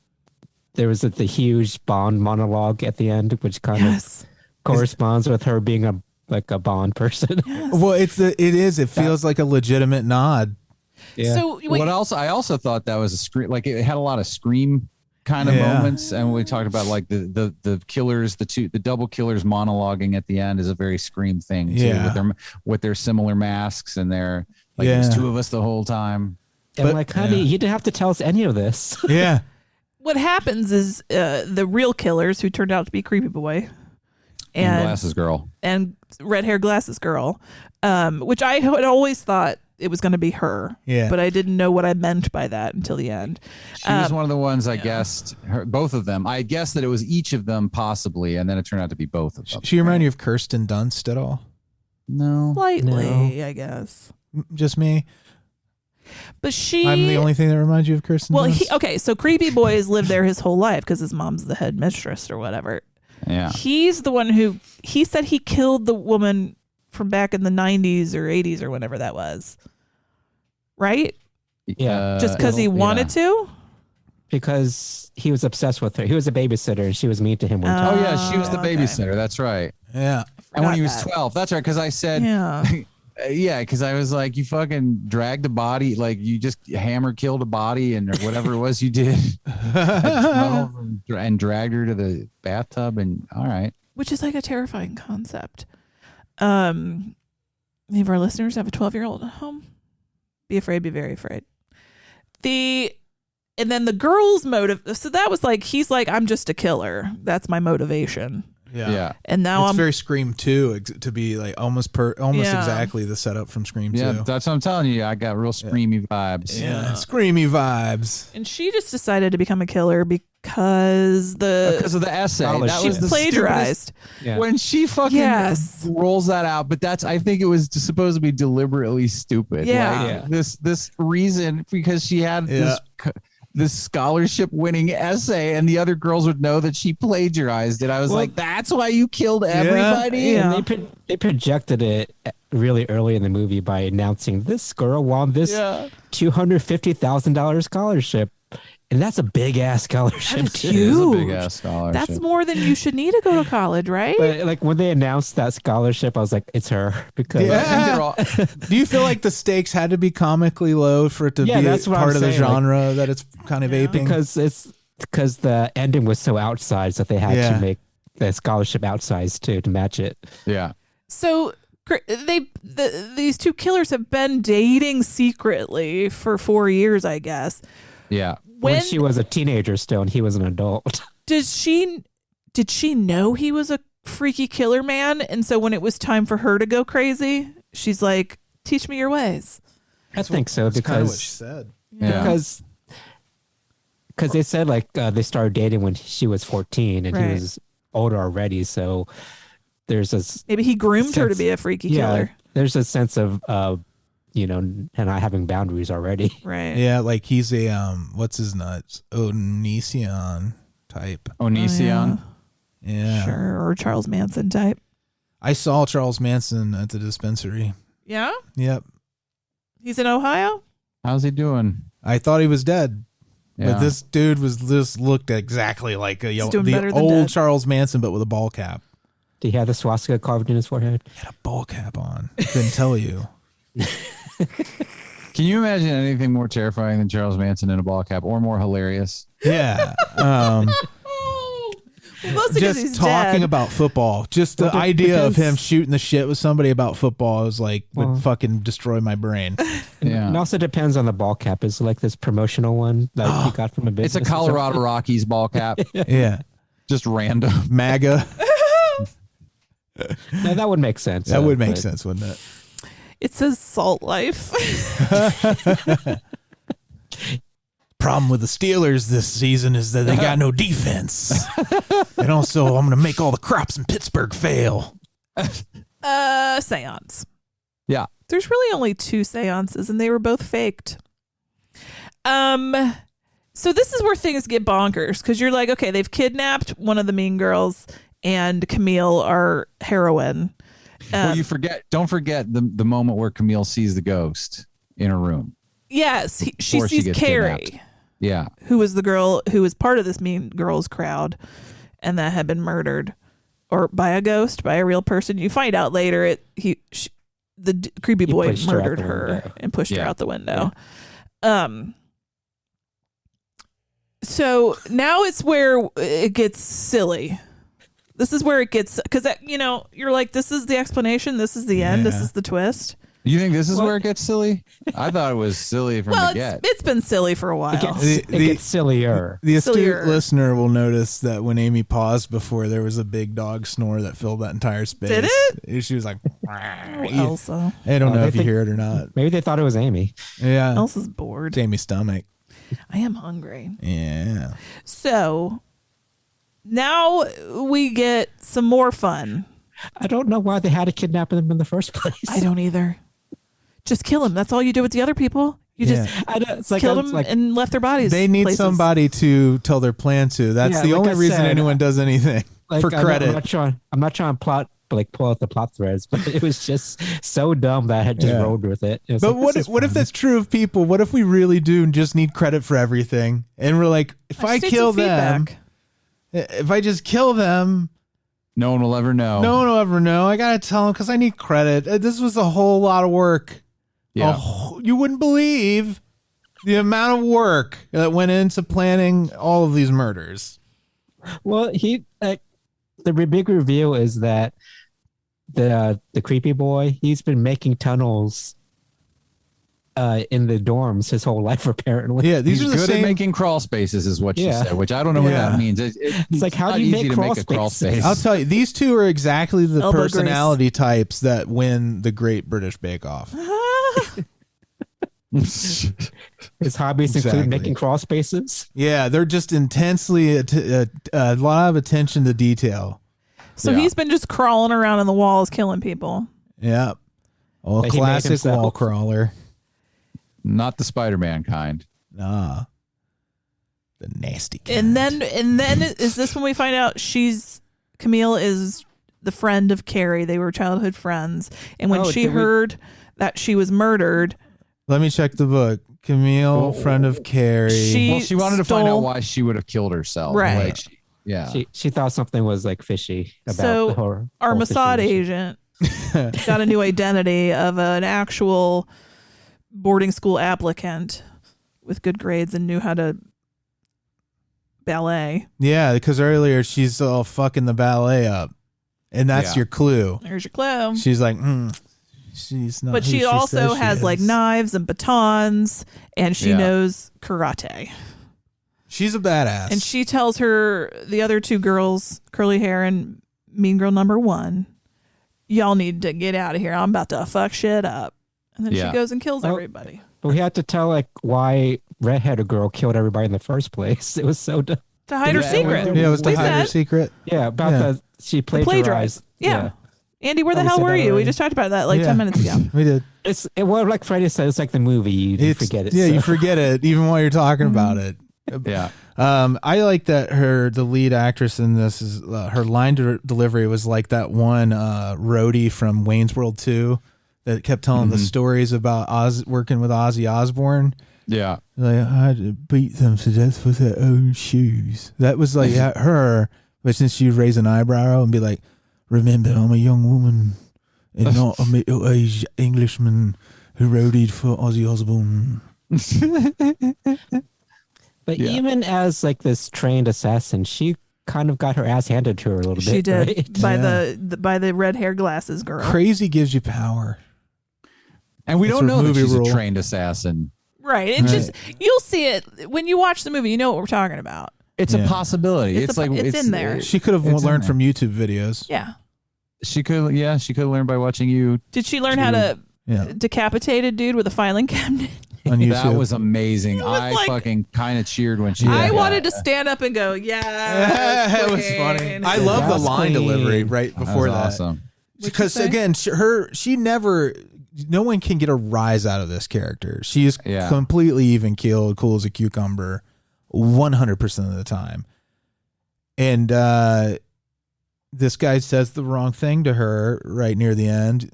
S5: there was the huge Bond monologue at the end, which kind of corresponds with her being a Bond person.
S6: Yes.
S3: Well, it feels like a legitimate nod.
S4: Yeah.
S6: So
S4: I also thought that was a scream. Like it had a lot of Scream kind of moments, and we talked about like the killers, the double killers monologuing at the end is a very Scream thing too, with their similar masks and their like there's two of us the whole time.
S5: And like, honey, you didn't have to tell us any of this.
S3: Yeah.
S6: What happens is the real killers, who turned out to be Creepy Boy and
S4: Glasses Girl
S6: and red hair glasses girl, which I had always thought it was going to be her.
S3: Yeah.
S6: But I didn't know what I meant by that until the end.
S4: She was one of the ones I guessed, both of them. I guessed that it was each of them possibly, and then it turned out to be both of them.
S3: She reminded you of Kirsten Dunst at all?
S4: No.
S6: Slightly, I guess.
S3: Just me?
S6: But
S3: I'm the only thing that reminds you of Kirsten Dunst?
S6: So Creepy Boy has lived there his whole life because his mom's the head mistress or whatever.
S4: Yeah.
S6: He's the one who, he said he killed the woman from back in the 90s or 80s or whenever that was. Right?
S5: Yeah.
S6: Just because he wanted to?
S5: Because he was obsessed with her. He was a babysitter and she was mean to him one time.
S4: Oh, yeah. She was the babysitter. That's right.
S3: Yeah.
S4: And when he was 12. That's right. Because I said, yeah, because I was like, you fucking dragged a body, like you just killed a body and whatever it was you did at 12 and dragged her to the bathtub and all right.
S6: Which is like a terrifying concept. Any of our listeners have a 12-year-old at home? Be afraid, be very afraid. And then the girl's motive, so that was like, he's like, I'm just a killer. That's my motivation.
S3: Yeah.
S6: And now
S3: it's very Scream 2 to be like almost exactly the setup from Scream 2.
S4: Yeah, that's what I'm telling you. I got real screamy vibes.
S3: Yeah, screamy vibes.
S6: And she just decided to become a killer because of
S4: the essay. That was the
S6: plagiarized.
S4: Yeah. When she fucking rolls that out, but I think it was supposed to be deliberately stupid.
S6: Yeah.
S4: Like, this reason because she had this scholarship winning essay and the other girls would know that she plagiarized it. I was like, that's why you killed everybody.
S5: Yeah. And they projected it really early in the movie by announcing this girl won this $250,000 scholarship. And that's a big ass scholarship.
S6: That's huge.
S4: It is a big ass scholarship.
S6: That's more than you should need to go to college, right?
S5: But like when they announced that scholarship, I was like, it's her. Because
S3: do you feel like the stakes had to be comically low for it to be part of the genre that it's kind of aping?
S5: Because the ending was so outsized that they had to make the scholarship outsized too to match it.
S4: Yeah.
S6: So these two killers have been dating secretly for 4 years, I guess.
S4: Yeah.
S5: When she was a teenager still and he was an adult.
S6: Did she know he was a freaky killer man? And so when it was time for her to go crazy, she's like, teach me your ways.
S5: I think so because
S3: kind of what she said.
S4: Yeah.
S5: Because they said like they started dating when she was 14 and he was older already. So there's this.
S6: Maybe he groomed her to be a freaky killer.
S5: There's a sense of and not having boundaries already.
S6: Right.
S3: Yeah, like he's a what's his nuts? Onision type.
S4: Onision?
S3: Yeah.
S6: Sure, or Charles Manson type.
S3: I saw Charles Manson at the dispensary.
S6: Yeah?
S3: Yep.
S6: He's in Ohio?
S4: How's he doing?
S3: I thought he was dead.
S4: Yeah.
S3: But this dude was just looked exactly like the old
S6: dead.
S3: Charles Manson, but with a ball cap.
S5: Did he have the swastika carved in his forehead?
S3: He had a ball cap on. Couldn't tell you.
S4: Can you imagine anything more terrifying than Charles Manson in a ball cap, or more hilarious?
S3: Yeah.
S6: Mostly 'cause he's
S3: Just talking
S6: dead.
S3: about football. Just the idea of him shooting the shit with somebody about football is like would fucking destroy my brain.
S4: Yeah.
S5: It also depends on the ball cap. Is like this promotional one that he got from a business.
S4: It's a Colorado Rockies ball cap.
S3: Yeah.
S4: Just random.
S3: MAGA.
S5: No, that would make sense.
S3: That would make sense, wouldn't it?
S6: It says Salt Life.
S3: Problem with the Steelers this season is that they got no defense. And also, I'm going to make all the crops in Pittsburgh fail.
S6: Seance.
S4: Yeah.
S6: There's really only 2 seances, and they were both faked. So this is where things get bonkers, because you're like, okay, they've kidnapped one of the mean girls and Camille, our heroine.
S4: Well, don't forget the moment where Camille sees the ghost in her room.
S6: Yes, she
S4: Before she
S6: sees
S4: gets
S6: Carrie.
S4: kidnapped. Yeah.
S6: Who was the girl who was part of this mean girls crowd and that had been murdered or by a ghost, by a real person. You find out later the creepy boy murdered her and pushed her out the window. Yeah. So now it's where it gets silly. This is where it gets, because you're like, this is the explanation, this is the end, this is the twist.
S4: You think this is where it gets silly? I thought it was silly from the get.
S6: It's been silly for a while.
S5: It gets sillier.
S3: The astute listener will notice that when Amy paused before, there was a big dog snore that filled that entire space.
S6: Did it?
S3: She was like,
S6: Elsa.
S3: I don't know if you hear it or not.
S5: Maybe they thought it was Amy.
S3: Yeah.
S6: Elsa's bored.
S3: It's Amy's stomach.
S6: I am hungry.
S3: Yeah.
S6: So now we get some more fun.
S5: I don't know why they had to kidnap them in the first place.
S6: I don't either. Just kill him. That's all you do with the other people. You just killed them and left their bodies.
S3: They need somebody to tell their plan to. That's the only reason anyone does anything for credit.
S5: I'm not trying to pull out the plot threads, but it was just so dumb that I had just rolled with it.
S3: But what if that's true of people? What if we really do just need credit for everything? And we're like, if I kill them, if I just kill them,
S4: no one will ever know.
S3: No one will ever know. I got to tell them because I need credit. This was a whole lot of work.
S4: Yeah.
S3: You wouldn't believe the amount of work that went into planning all of these murders.
S5: Well, the big reveal is that the creepy boy, he's been making tunnels in the dorms his whole life, apparently.
S3: Yeah,
S4: he's good at making crawl spaces, is what she said, which I don't know what that means.
S5: It's like, how do you make a crawl space?
S3: I'll tell you, these two are exactly the personality types that win the Great British Bake Off.
S5: His hobbies include making crawl spaces.
S3: Yeah, they're just intensely a lot of attention to detail.
S6: So he's been just crawling around in the walls, killing people.
S3: Yeah, classic wall crawler.
S4: Not the Spider-Man kind.
S3: Nah, the nasty kind.
S6: And then is this when we find out Camille is the friend of Carrie? They were childhood friends, and when she heard that she was murdered.
S3: Let me check the book. Camille, friend of Carrie.
S4: She wanted to find out why she would have killed herself.
S6: Right.
S5: She thought something was like fishy about her.
S6: Our Mossad agent got a new identity of an actual boarding school applicant with good grades and knew how to ballet.
S3: Yeah, because earlier she's all fucking the ballet up. And that's your clue.
S6: There's your clue.
S3: She's like, she's not.
S6: But she also has like knives and batons, and she knows karate.
S3: She's a badass.
S6: And she tells the other 2 girls, curly hair and mean girl number 1, y'all need to get out of here. I'm about to fuck shit up. And then she goes and kills everybody.
S5: But we had to tell why redheaded girl killed everybody in the first place. It was so dumb.
S6: To hide her secret.
S3: Yeah, it was to hide her secret.
S5: Yeah, she plagiarized.
S6: Yeah. Andy, where the hell were you? We just talked about that 10 minutes ago.
S3: We did.
S5: Well, like Freddie said, it's like the movie. You forget it.
S3: Yeah, you forget it even while you're talking about it.
S4: Yeah.
S3: I like that the lead actress in this is her line delivery was like that one roadie from Wayne's World 2 that kept telling the stories about working with Ozzy Osbourne.
S4: Yeah.
S3: Like, I had to beat them to death with their own shoes. That was like her, but since she'd raise an eyebrow and be like, remember, I'm a young woman and not a middle-aged Englishman who roadied for Ozzy Osbourne.
S5: But even as like this trained assassin, she kind of got her ass handed to her a little bit.
S6: She did
S5: right?
S6: by the red hair glasses girl.
S3: Crazy gives you power.
S4: And we
S3: That's
S4: don't
S3: a
S4: know that
S3: movie
S4: she's
S3: rule.
S4: a trained assassin.
S6: Right. It's just you'll see it when you watch the movie. You know what we're talking about.
S4: It's a possibility. It's
S6: in there.
S3: She could have learned from YouTube videos.
S6: Yeah.
S4: She could learn by watching you.
S6: Did she learn how to decapitate a dude with a filing cabinet?
S3: On YouTube.
S4: That was amazing. I fucking kind of cheered when she did that.
S6: wanted to stand up and go, yeah.
S3: That was funny. I love the line delivery right before that.
S4: Awesome.
S3: Because again, she never, no one can get a rise out of this character. She is completely even keeled, cool as a cucumber, 100% of the time. And this guy says the wrong thing to her right near the end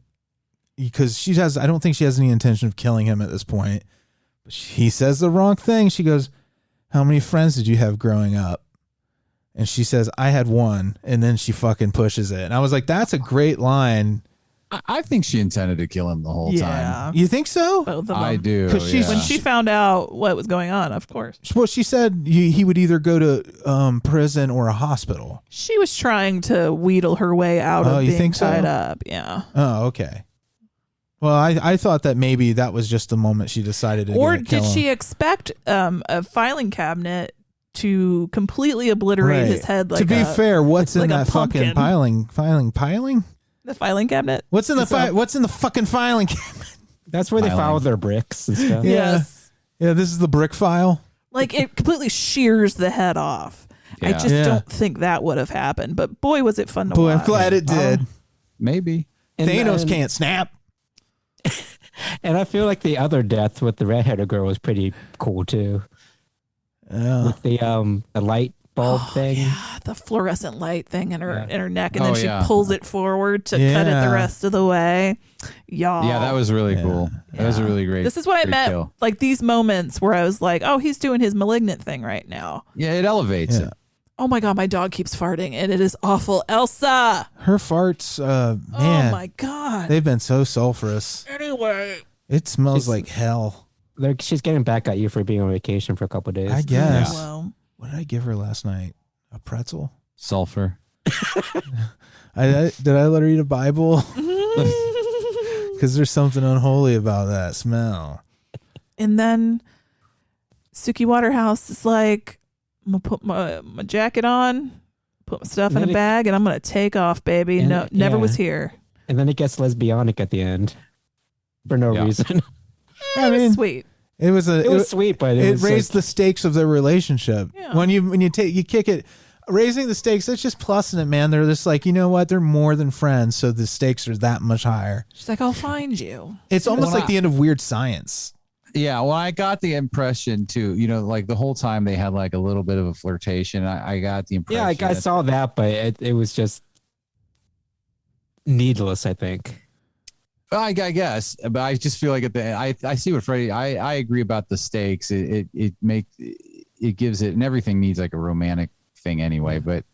S3: because I don't think she has any intention of killing him at this point. He says the wrong thing. She goes, how many friends did you have growing up? And she says, I had one. And then she fucking pushes it. And I was like, that's a great line.
S4: I think she intended to kill him the whole time.
S3: You think so?
S6: Both of them.
S4: I do.
S3: Because
S6: when she found out what was going on, of course.
S3: Well, she said he would either go to prison or a hospital.
S6: She was trying to wheedle her way out of
S3: you
S6: being
S3: think so?
S6: tied up. Yeah.
S3: Oh, okay. Well, I thought that maybe that was just the moment she decided to
S6: Or
S3: kill
S6: did
S3: him.
S6: she expect a filing cabinet to completely obliterate his head? Like
S3: to be fair, what's in
S6: like a
S3: that fucking
S6: pumpkin?
S3: filing?
S6: The filing cabinet?
S3: What's in the fucking filing cabinet?
S5: That's where they file their bricks and stuff.
S6: Yes.
S3: Yeah, this is the brick file.
S6: Like it completely shears the head off. I just don't think that would have happened. But boy, was it fun to watch.
S3: I'm glad it did.
S4: Maybe.
S3: Thanos can't snap.
S5: And I feel like the other death with the redheaded girl was pretty cool too.
S3: Yeah.
S5: With the light bulb thing.
S6: Yeah, the fluorescent light thing in her neck, and then she
S4: yeah.
S6: pulls it forward to cut it the rest of the way. Y'all.
S4: Yeah, that was really cool. That was a really great.
S6: This is what I meant.
S4: kill.
S6: Like these moments where I was like, "Oh, he's doing his malignant thing right now."
S4: Yeah, it elevates it.
S6: Oh my god, my dog keeps farting, and it is awful. Elsa.
S3: Her farts, man.
S6: Oh my god.
S3: They've been so sulfurous.
S6: Anyway,
S3: it smells like hell.
S5: She's getting back at you for being on vacation for a couple of days.
S3: I guess.
S6: Yeah. Well,
S3: what did I give her last night? A pretzel?
S4: Sulfur.
S3: Did I let her eat a Bible? Because there's something unholy about that smell.
S6: And then Suki Waterhouse is like, I'm gonna put my jacket on, put my stuff in a bag, and I'm gonna take off, baby. No, never was here.
S5: And then it gets lesbianic at the end for no reason.
S3: I mean,
S6: sweet.
S3: It was
S5: sweet, but it
S3: raised the stakes of their relationship.
S6: Yeah.
S3: When you kick it, raising the stakes, that's just plussing it, man. They're just like, you know what? They're more than friends, so the stakes are that much higher.
S6: She's like, I'll find you.
S3: It's almost like the end of Weird Science.
S4: Yeah, well, I got the impression too. You know, like the whole time they had like a little bit of a flirtation. I got the impression.
S5: Yeah, I saw that, but it was just needless, I think.
S4: I guess, but I just feel like at the end, I see what Freddie. I agree about the stakes. It gives it, and everything needs like a romantic thing anyway. But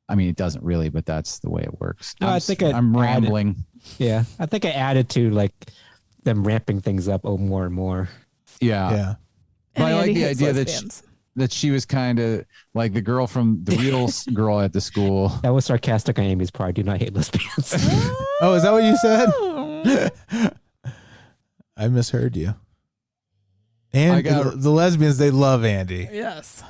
S4: I mean, it doesn't really. But that's the way it works.
S5: No, I think
S4: I'm rambling.
S5: Yeah, I think I added to like them ramping things up more and more.
S4: Yeah. But I like the idea that she was kind of like the girl from the real girl at the school.
S5: That was sarcastic on Amy's part. I do not hate lesbians.
S3: Oh, is that what you said? I misheard you. And the lesbians, they love Andy.
S6: Yes.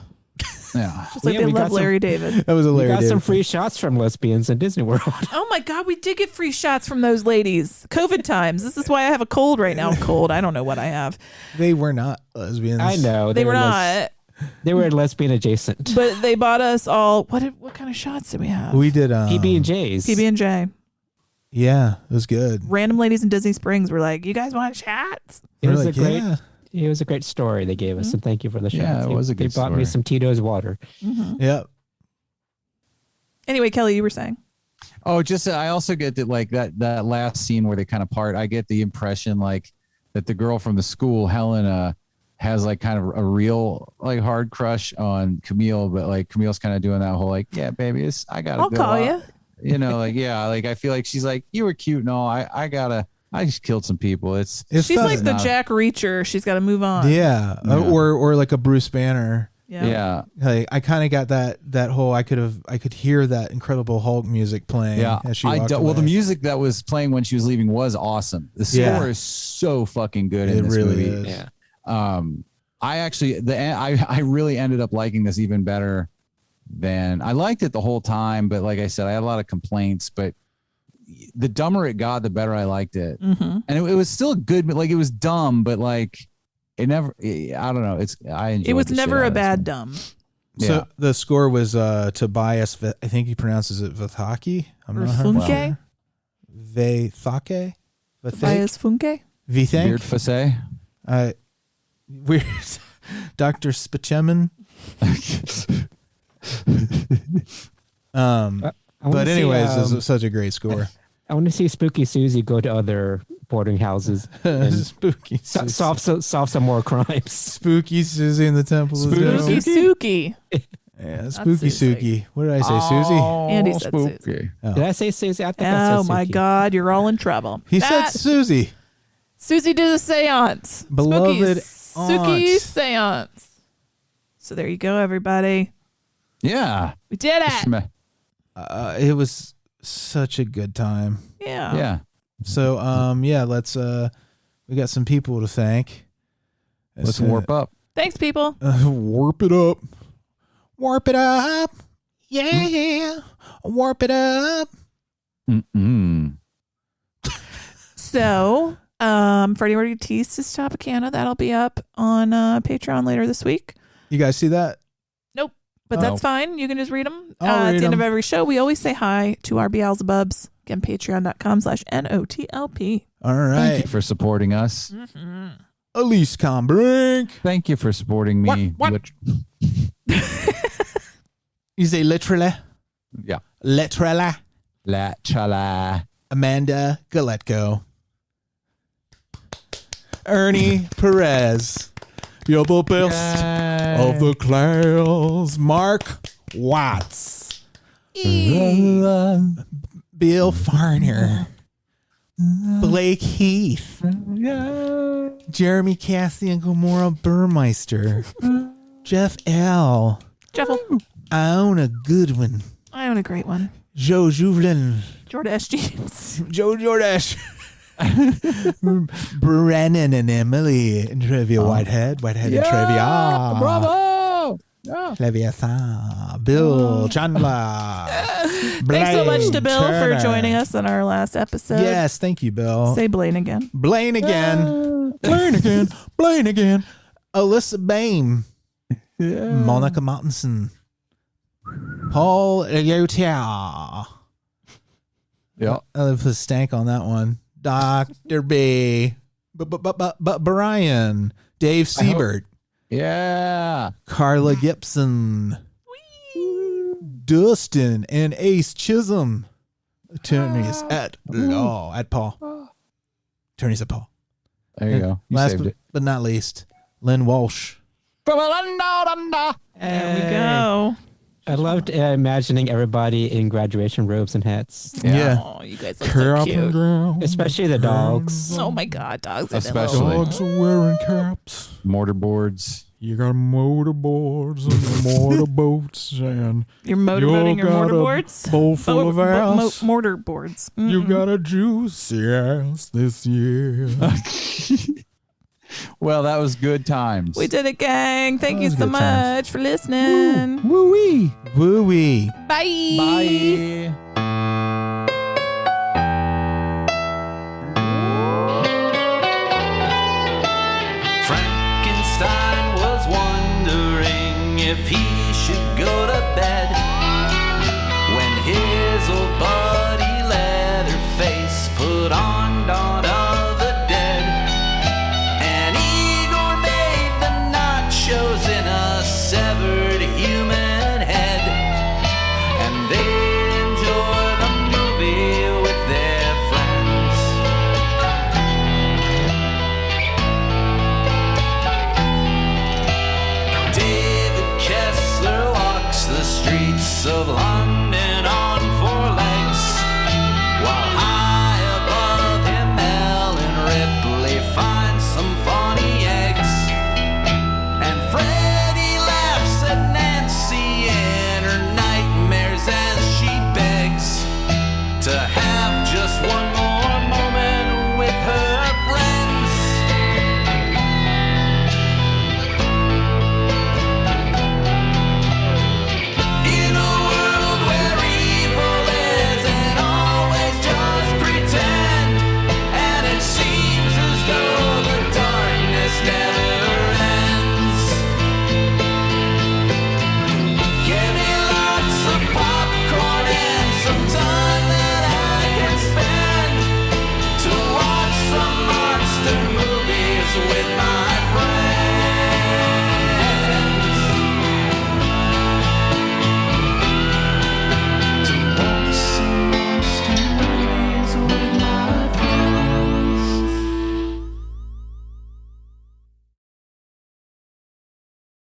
S4: Yeah.
S6: Just like they love Larry David.
S3: That was a Larry
S5: We got
S3: David.
S5: some free shots from lesbians in Disney World.
S6: Oh my God, we did get free shots from those ladies. COVID times. This is why I have a cold right now. Cold. I don't know what I have.
S3: They were not lesbians.
S5: I know.
S6: They were not.
S5: They were lesbian adjacent.
S6: But they bought us all. What kind of shots did we have?
S3: We did
S5: PB&J's.
S6: PB&J.
S3: Yeah, it was good.
S6: Random ladies in Disney Springs were like, "You guys want shots?"
S5: It was a great story they gave us, and thank you for the shots.
S4: Yeah, it was a good
S5: They bought
S4: story.
S5: me some Tito's water.
S3: Yep.
S6: Anyway, Kelley, you were saying.
S4: Oh, I also get that like that last scene where they kind of part. I get the impression like that the girl from the school, Helena, has like kind of a real like hard crush on Camille, but like Camille's kind of doing that whole like, yeah, baby, I gotta.
S6: I'll call you.
S4: You know, like yeah, like I feel like she's like, you were cute, no, I just killed some people.
S6: She's like the Jack Reacher. She's got to move on.
S3: Yeah. Or like a Bruce Banner.
S6: Yeah.
S3: Like I kind of got that whole. I could hear that Incredible Hulk music playing.
S4: Yeah.
S3: As she walked away.
S4: Well, the music that was playing when she was leaving was awesome. The score is so fucking good in this
S3: really
S4: movie.
S3: is.
S4: Yeah. I really ended up liking this even better than I liked it the whole time. But like I said, I had a lot of complaints, but the dumber it got, the better I liked it.
S6: Mm-hmm.
S4: And it was still good, but like it was dumb, but like it never, I don't know. I enjoyed it.
S6: It was never a bad dumb.
S3: So the score was Tobias, I think he pronounces it Vathaki. I'm not
S6: Funke?
S3: Vathake?
S6: Tobias Funke?
S3: Vithank?
S4: Weird Fasse?
S3: Weird. Dr. Spachemin. But anyways, this is such a great score.
S5: I want to see Spooky Susie go to other boarding houses and
S3: Spooky Susie.
S5: solve some more crimes.
S3: Spooky Susie in the Temple of
S6: Spooky Suki.
S3: Yeah, Spooky Suki. What did I say, Susie?
S6: Andy said Susie.
S3: Oh.
S5: Did I say Susie? I think I said
S6: Oh my
S5: Suki.
S6: God, you're all in trouble.
S3: He said Susie.
S6: Susie did a seance.
S3: Beloved
S6: Suki
S3: aunt.
S6: seance. So there you go, everybody.
S4: Yeah.
S6: We did it.
S3: It was such a good time.
S6: Yeah.
S4: Yeah.
S3: So let's we got some people to thank.
S4: Let's warp up.
S6: Thanks, people.
S3: Warp it up. Warp it up. Yeah. Warp it up.
S4: Mm-mm.
S6: So, Freddie already teased his Topicana. That'll be up on Patreon later this week.
S3: You guys see that?
S6: Nope. But that's fine. You can just read them.
S3: I'll
S6: At
S3: read
S6: the end of
S3: 'em.
S6: every show, we always say hi to our Beelzebubs. Again, patreon.com/NOTLP.
S3: All right.
S4: Thank you for supporting us.
S3: Alise Kombrinck.
S4: Thank you for supporting me.
S3: What? You say literally?
S4: Yeah.
S3: Literally.
S4: Literally.
S3: Amanda Geletko. Ernie Perez. You're the best of the class. Mark Watts. Bill Farner. Blake Heath. Jeremy, Cassie, and Gamora Burmeister. Jeff L.
S6: Jeffel.
S3: Iona Goodwin.
S6: I own a great one.
S3: Joe Jouvlin.
S6: Jordash Jeans.
S3: Joe Jordash. Branan and Emily. Intravia-Whitehead. Whitehead Intravia.
S4: Bravo.
S3: Leviosa. Bill Chandler.
S6: Thanks so much to
S3: Blayne
S6: Bill
S3: Turner.
S6: for joining us on our last episode.
S3: Yes, thank you, Bill.
S6: Say Blayne again.
S3: Blayne again. Blayne again. Blayne again. Alyssa Boehm. Monica Martinson. Paul Gauthier.
S4: Yeah.
S3: I put a stank on that one. Dr. B. Brian. Dave Siebert.
S4: Yeah.
S3: Carla Gibson. Dustin and Ace Chisam. Attorneys at law. At Paul. Attorneys at Paul.
S4: There you go. You
S3: Last
S4: saved it.
S3: but not least, Lynn Walsh.
S6: There we go.
S5: I loved imagining everybody in graduation robes and hats.
S3: Yeah.
S6: Oh, you guys are so cute.
S5: Especially the dogs.
S6: Oh my God, dogs.
S4: Especially.
S3: Dogs are wearing caps.
S4: Mortarboards.
S3: You got motorboards and motorboats, and
S6: You're motorboating your mortarboards?
S3: a bowl full of ass.
S6: Mortarboards.
S3: You got a juicy ass this year.
S4: Well, that was good times.
S6: We did it, gang. Thank
S3: That
S6: you
S3: was
S6: so
S3: good times.
S6: much for listening.
S3: Woo-wee. Woo-wee.
S6: Bye.
S4: Bye.
S14: Frankenstein was wondering if he should go to bed when his old buddy Leatherface of life.